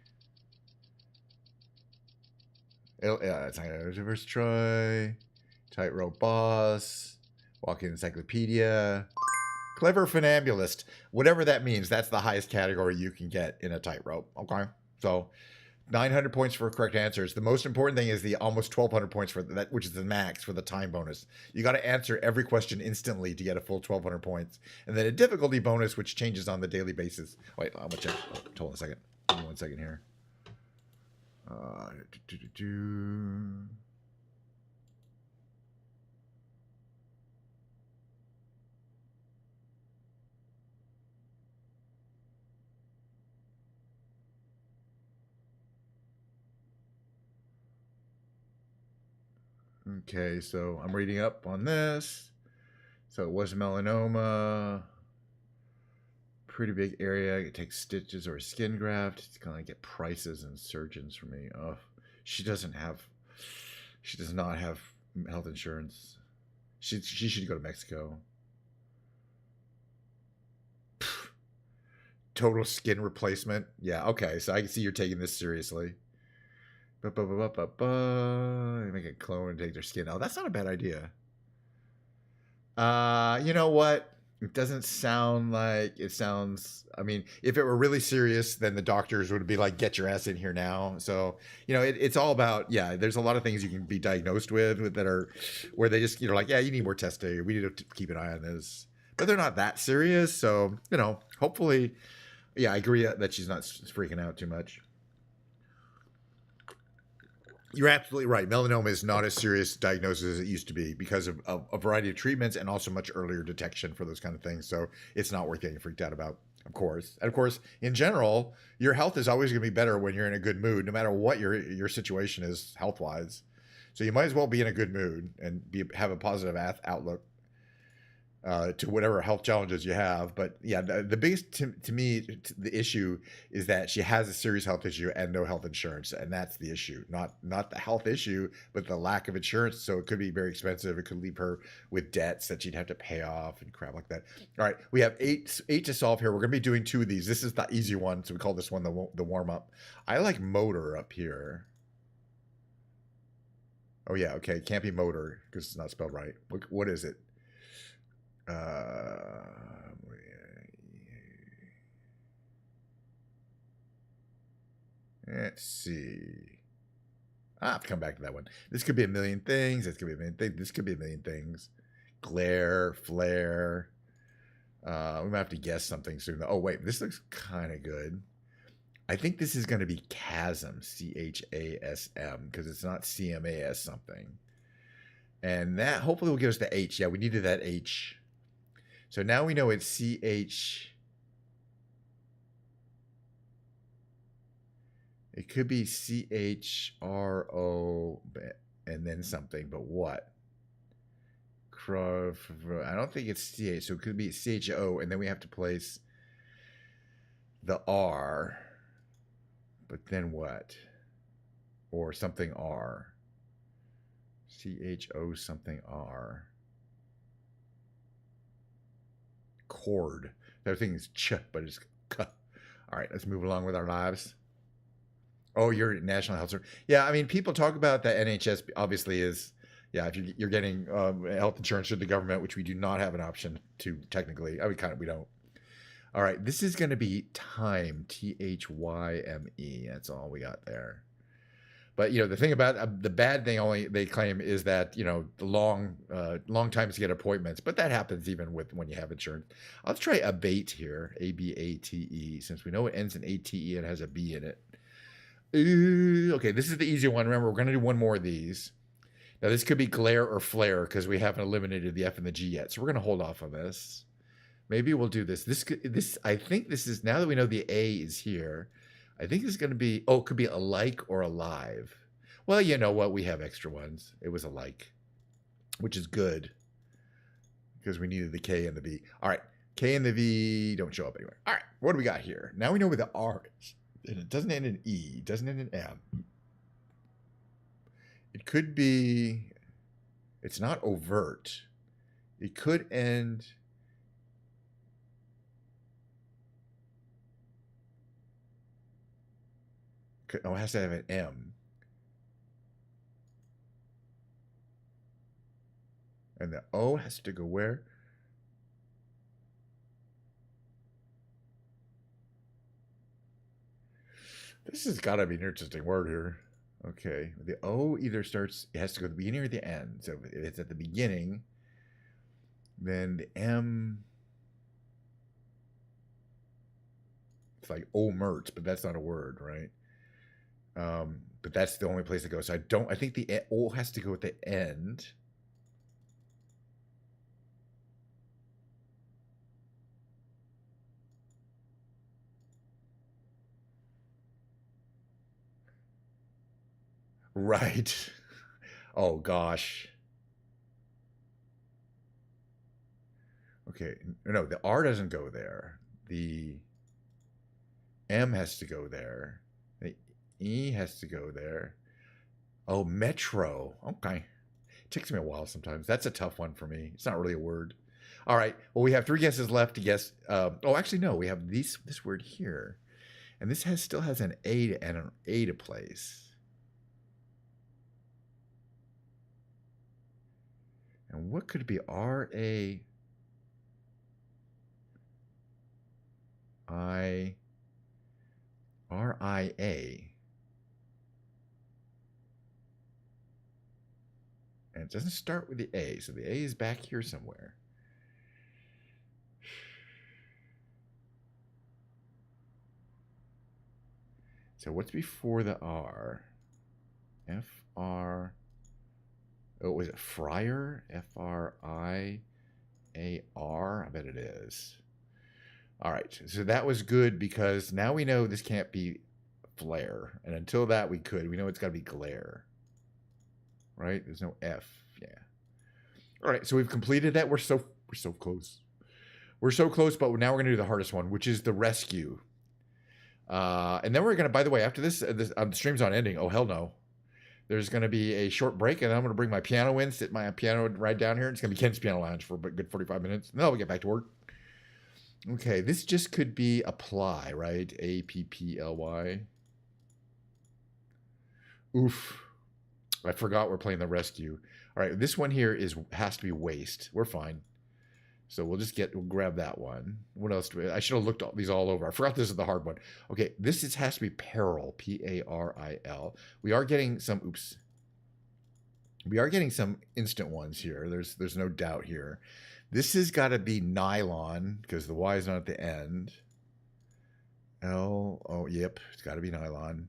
It's not gonna reverse Troy. Tightrope boss. Walking encyclopedia. Clever funambulist. Whatever that means, that's the highest category you can get in a tightrope. Okay? So 900 points for correct answers. The most important thing is the almost 1,200 points for that, which is the max for the time bonus. You got to answer every question instantly to get a full 1,200 points. And then a difficulty bonus, which changes on the daily basis. Wait, I'm going to check. Hold on a second. Give me 1 second here. Okay, so I'm reading up on this. So it was melanoma. Pretty big area. It takes stitches or a skin graft. It's gonna get prices and surgeons for me. Oh, she does not have health insurance. She should go to Mexico. Pfft. Total skin replacement. Yeah, okay. So I can see you're taking this seriously. Make a clone and take their skin. Oh, that's not a bad idea. You know what? It doesn't sound like it sounds. I mean, if it were really serious, then the doctors would be like, "Get your ass in here now." So, it's all about. Yeah, there's a lot of things you can be diagnosed with that are where they just like, "Yeah, you need more testing. We need to keep an eye on this." But they're not that serious, so hopefully, yeah, I agree that she's not freaking out too much. You're absolutely right. Melanoma is not as serious diagnosis as it used to be because of a variety of treatments and also much earlier detection for those kind of things. So it's not worth getting freaked out about, of course. And of course, in general, your health is always going to be better when you're in a good mood, no matter what your situation is health-wise. So you might as well be in a good mood and have a positive outlook to whatever health challenges you have. But yeah, the biggest to me, the issue is that she has a serious health issue and no health insurance, and that's the issue. Not the health issue, but the lack of insurance. So it could be very expensive. It could leave her with debts that she'd have to pay off and crap like that. All right, we have eight to solve here. We're gonna be doing 2 of these. This is the easy one, so we call this one the warm up. I like motor up here. Oh yeah, okay, can't be motor because it's not spelled right. What is it? Let's see. I have to come back to that one. This could be a million things. This could be a million things. This could be a million things. Glare, flare. We might have to guess something soon. Oh, wait. This looks kind of good. I think this is going to be chasm. CHASM. Because it's not CMAS something. And that hopefully will give us the H. Yeah, we needed that H. So now we know it's CH. It could be CHRO and then something, but what? I don't think it's CH, so it could be CHO, and then we have to place the R. But then what? Or something R. CHO something R. Chord. The other thing is ch, but it's k. All right, let's move along with our lives. Oh, you're National Health Service. Yeah, I mean, people talk about that NHS obviously is, yeah, if you're getting health insurance through the government, which we do not have an option to technically. I mean, we don't. All right, this is going to be time, THYME. That's all we got there. But the thing about the bad thing only they claim is that the long times to get appointments. But that happens even when you have insurance. I'll try abate here, ABATE, since we know it ends in ATE and has a B in it. Okay, this is the easy one. Remember, we're going to do one more of these. Now, this could be glare or flare because we haven't eliminated the F and the G yet. So we're going to hold off on this. Maybe we'll do this. I think this is, now that we know the A is here, I think this is going to be, it could be alike or alive. Well, you know what? We have extra ones. It was alike, which is good because we needed the K and the V. All right, K and the V don't show up anywhere. All right, what do we got here? Now we know where the R is. And it doesn't end in E, it doesn't end in M. It could be, it's not overt. It could end, it has to have an M. And the O has to go where? This has got to be an interesting word here. Okay, the O either starts, it has to go at the beginning or the end. So if it's at the beginning, then the M, it's like omert, but that's not a word, right? But that's the only place to go. So I think the O has to go at the end. Right. Oh, gosh. Okay. No, the R doesn't go there. The M has to go there. The E has to go there. Oh, metro. Okay. It takes me a while sometimes. That's a tough one for me. It's not really a word. All right. Well, we have 3 guesses left to guess. Actually, no. We have this word here. And this still has an A and an A to place. And what could it be? R-A-I-A. And it doesn't start with the A, so the A is back here somewhere. So what's before the R? F-R... Oh, was it Friar? F-R-I-A-R? I bet it is. All right, so that was good because now we know this can't be flare. And until that we know it's got to be glare. Right? There's no F. Yeah. All right, so we've completed that. We're so close. We're so close, but now we're going to do the hardest one, which is the rescue. And then we're going to, by the way, after this the stream's not ending. Oh, hell no. There's going to be a short break, and I'm going to bring my piano in, sit my piano right down here. It's going to be Ken's Piano Lounge for a good 45 minutes. And then I'll get back to work. Okay, this just could be apply, right? A-P-P-L-Y. Oof. I forgot we're playing the rescue. All right, this one here has to be waste. We're fine. So we'll grab that one. What else do we? I should have looked these all over. I forgot this is the hard one. Okay, this has to be peril, P-A-R-I-L. We are getting some, oops. We are getting some instant ones here. There's no doubt here. This has got to be nylon because the Y is not at the end. Yep, it's got to be nylon.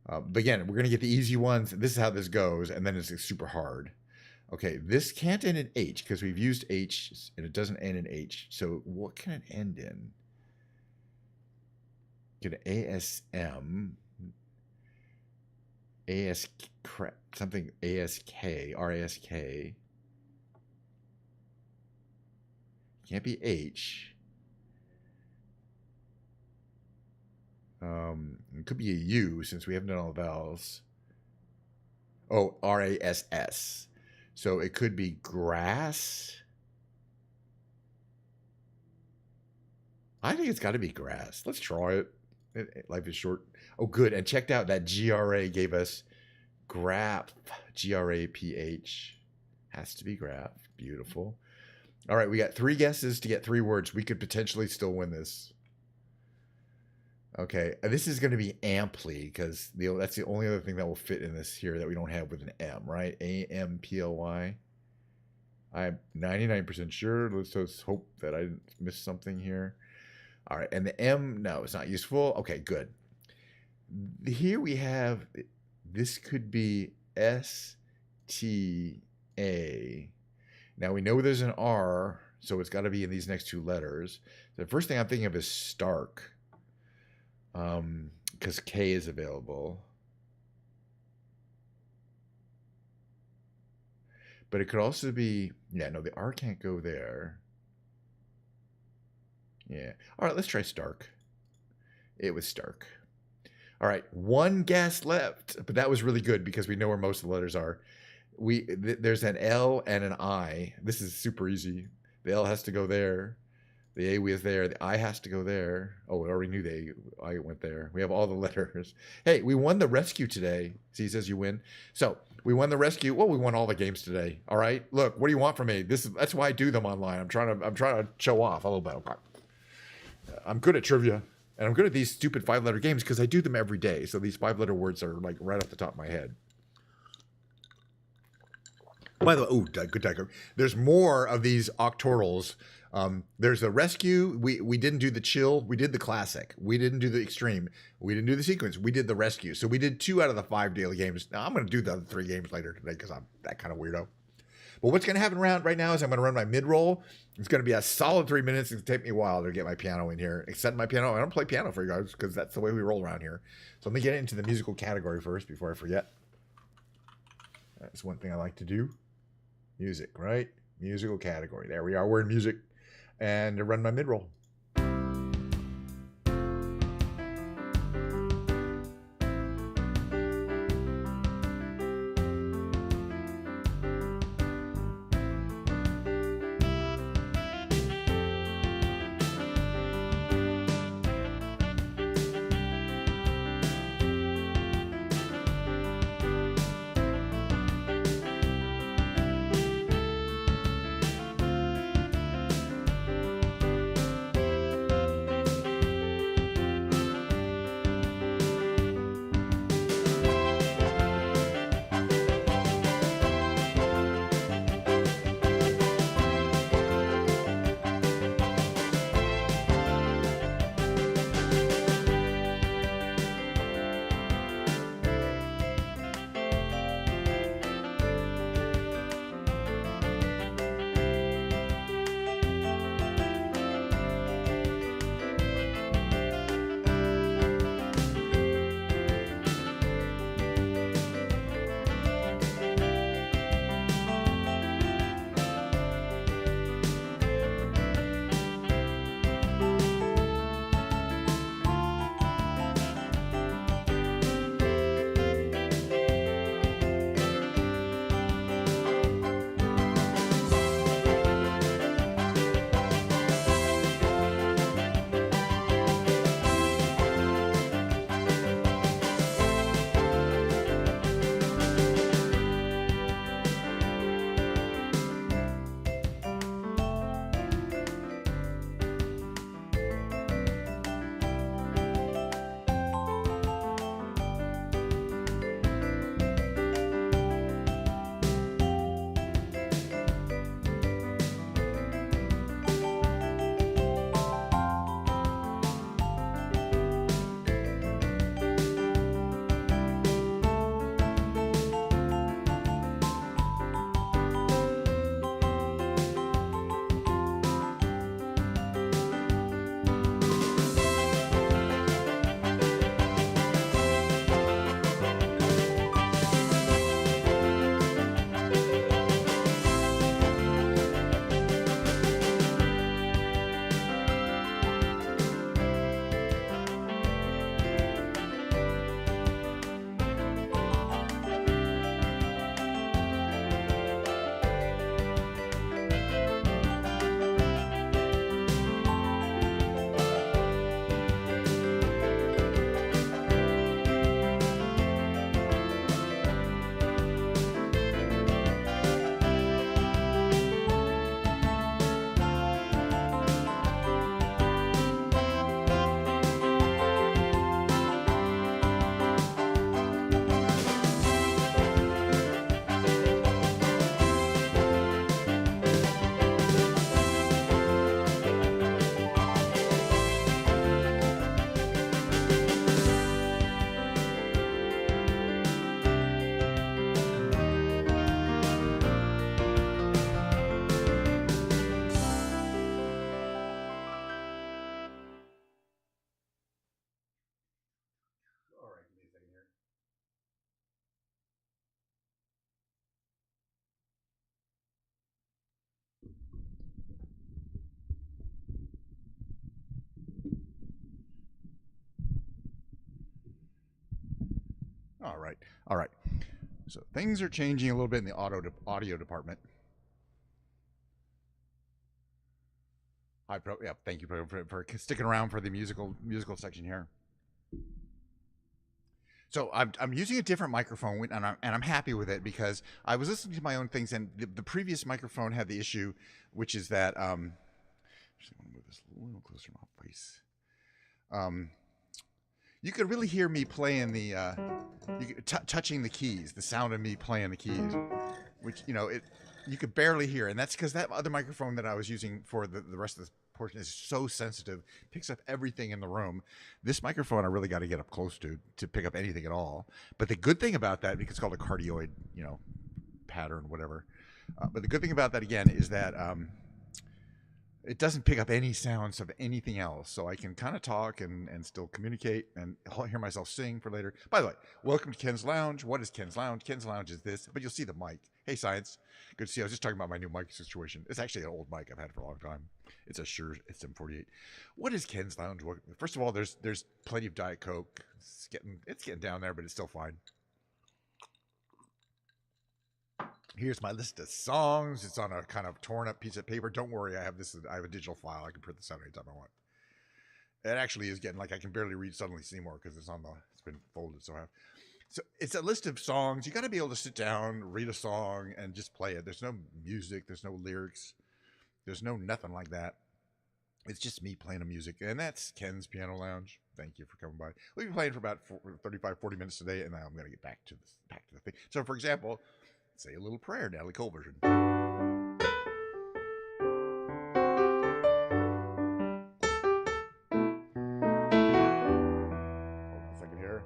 But again, we're going to get the easy ones. This is how this goes, and then it's super hard. Okay, this can't end in H because we've used H and it doesn't end in H. So what can it end in? Get an ASM, something ASK, RASK. Can't be H. It could be a U since we haven't done all the vowels. Oh, RASS. So it could be grass. I think it's got to be grass. Let's try it. Life is short. Oh, good. And checked out that GRA gave us graph. GRAPH. Has to be graph. Beautiful. All right, we got 3 guesses to get 3 words. We could potentially still win this. Okay, this is going to be amply because that's the only other thing that will fit in this here that we don't have with an M, right? AMPLY. I'm 99% sure. Let's just hope that I didn't miss something here. All right, and the M, no, it's not useful. Okay, good. Here we have, this could be STA. Now we know there's an R, so it's got to be in these next 2 letters. The first thing I'm thinking of is Stark, because K is available. But it could also be, yeah, no, the R can't go there. Yeah. All right, let's try Stark. It was Stark. All right, 1 guess left, but that was really good because we know where most of the letters are. There's an L and an I. This is super easy. The L has to go there. The A was there. The I has to go there. Oh, we already knew the I went there. We have all the letters. Hey, we won the rescue today. See, he says you win. So we won the rescue. Well, we won all the games today. All right. Look, what do you want from me? That's why I do them online. I'm trying to show off a little bit. Okay. I'm good at trivia, and I'm good at these stupid 5-letter games because I do them every day. So these 5-letter words are like right off the top of my head. By the way, oh, good tiger. There's more of these octorals. There's a rescue. We didn't do the chill. We did the classic. We didn't do the extreme. We didn't do the sequence. We did the rescue. So we did 2 out of the 5 daily games. Now I'm going to do the other 3 games later today because I'm that kind of weirdo. But what's going to happen right now is I'm going to run my mid-roll. It's going to be a solid 3 minutes. It's going to take me a while to get my piano in here. Set my piano. I don't play piano for you guys because that's the way we roll around here. So let me get into the musical category first before I forget. That's one thing I like to do. Music, right? Musical category. There we are. We're in music. And to run my mid-roll. All right. All right. So things are changing a little bit in the audio department. Hi, Pro. Yeah, thank you for sticking around for the musical section here. So I'm using a different microphone, and I'm happy with it because I was listening to my own things, and the previous microphone had the issue, which is that actually, I want to move this a little closer to my face. You could really hear me playing the touching the keys, the sound of me playing the keys, which you could barely hear, and that's because that other microphone that I was using for the rest of this portion is so sensitive, picks up everything in the room. This microphone I really got to get up close to pick up anything at all. But the good thing about that, because it's called a cardioid, pattern, whatever. But the good thing about that again is that it doesn't pick up any sounds of anything else, so I can kind of talk and still communicate and hear myself sing for later. By the way, welcome to Ken's Lounge. What is Ken's Lounge? Ken's Lounge is this, but you'll see the mic. Hey, Science. Good to see you. I was just talking about my new mic situation. It's actually an old mic I've had for a long time. It's a Shure SM48. What is Ken's Lounge? First of all, there's plenty of Diet Coke. It's getting down there, but it's still fine. Here's my list of songs. It's on a kind of torn up piece of paper. Don't worry, I have a digital file. I can print this out anytime I want. It actually is getting like I can barely read Suddenly Seymour because it's been folded. So it's a list of songs. You got to be able to sit down, read a song, and just play it. There's no music. There's no lyrics. There's no nothing like that. It's just me playing the music, and that's Ken's Piano Lounge. Thank you for coming by. We'll be playing for about 35, 40 minutes today, and now I'm going to get back to the thing. So, for example, say a little prayer, Natalie Cole version. Hold on a second here.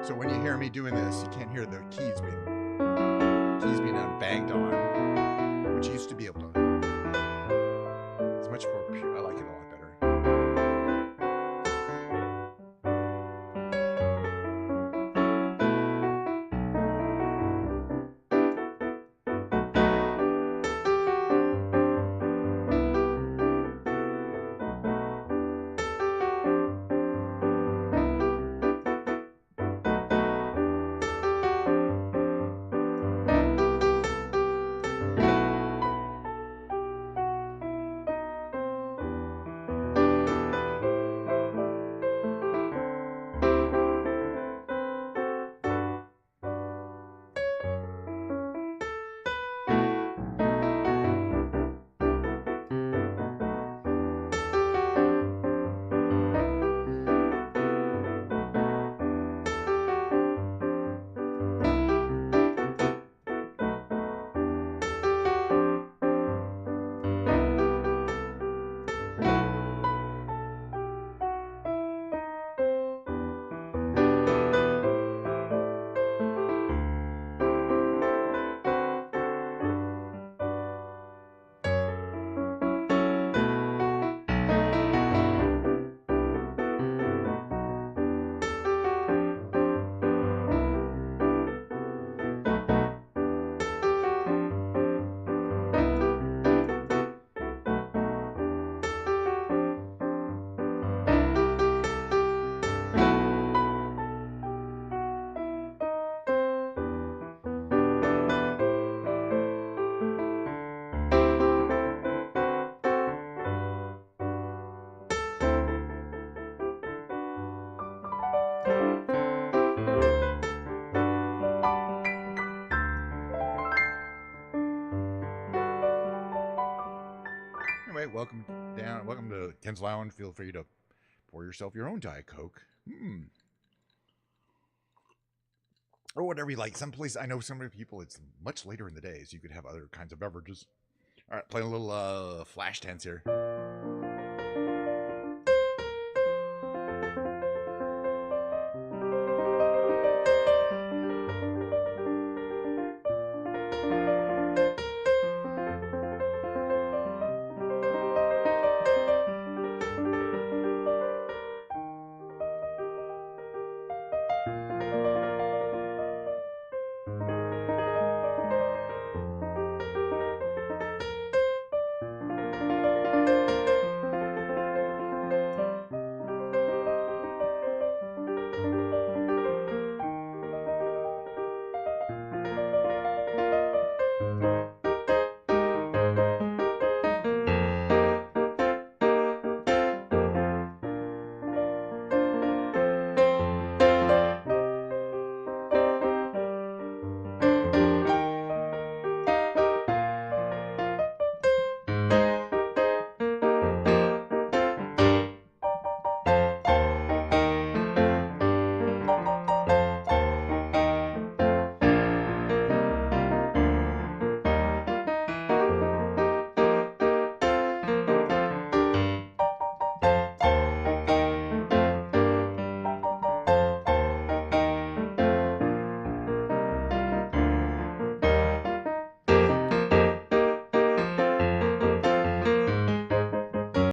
So when you hear me doing this, you can't hear the keys being banged on, which you used to be able to. It's much more pure. I like it a lot better. Anyway, welcome to Ken's Lounge. Feel free to pour yourself your own Diet Coke. Or whatever you like. I know some people, it's much later in the day, so you could have other kinds of beverages. All right, playing a little Flashdance here.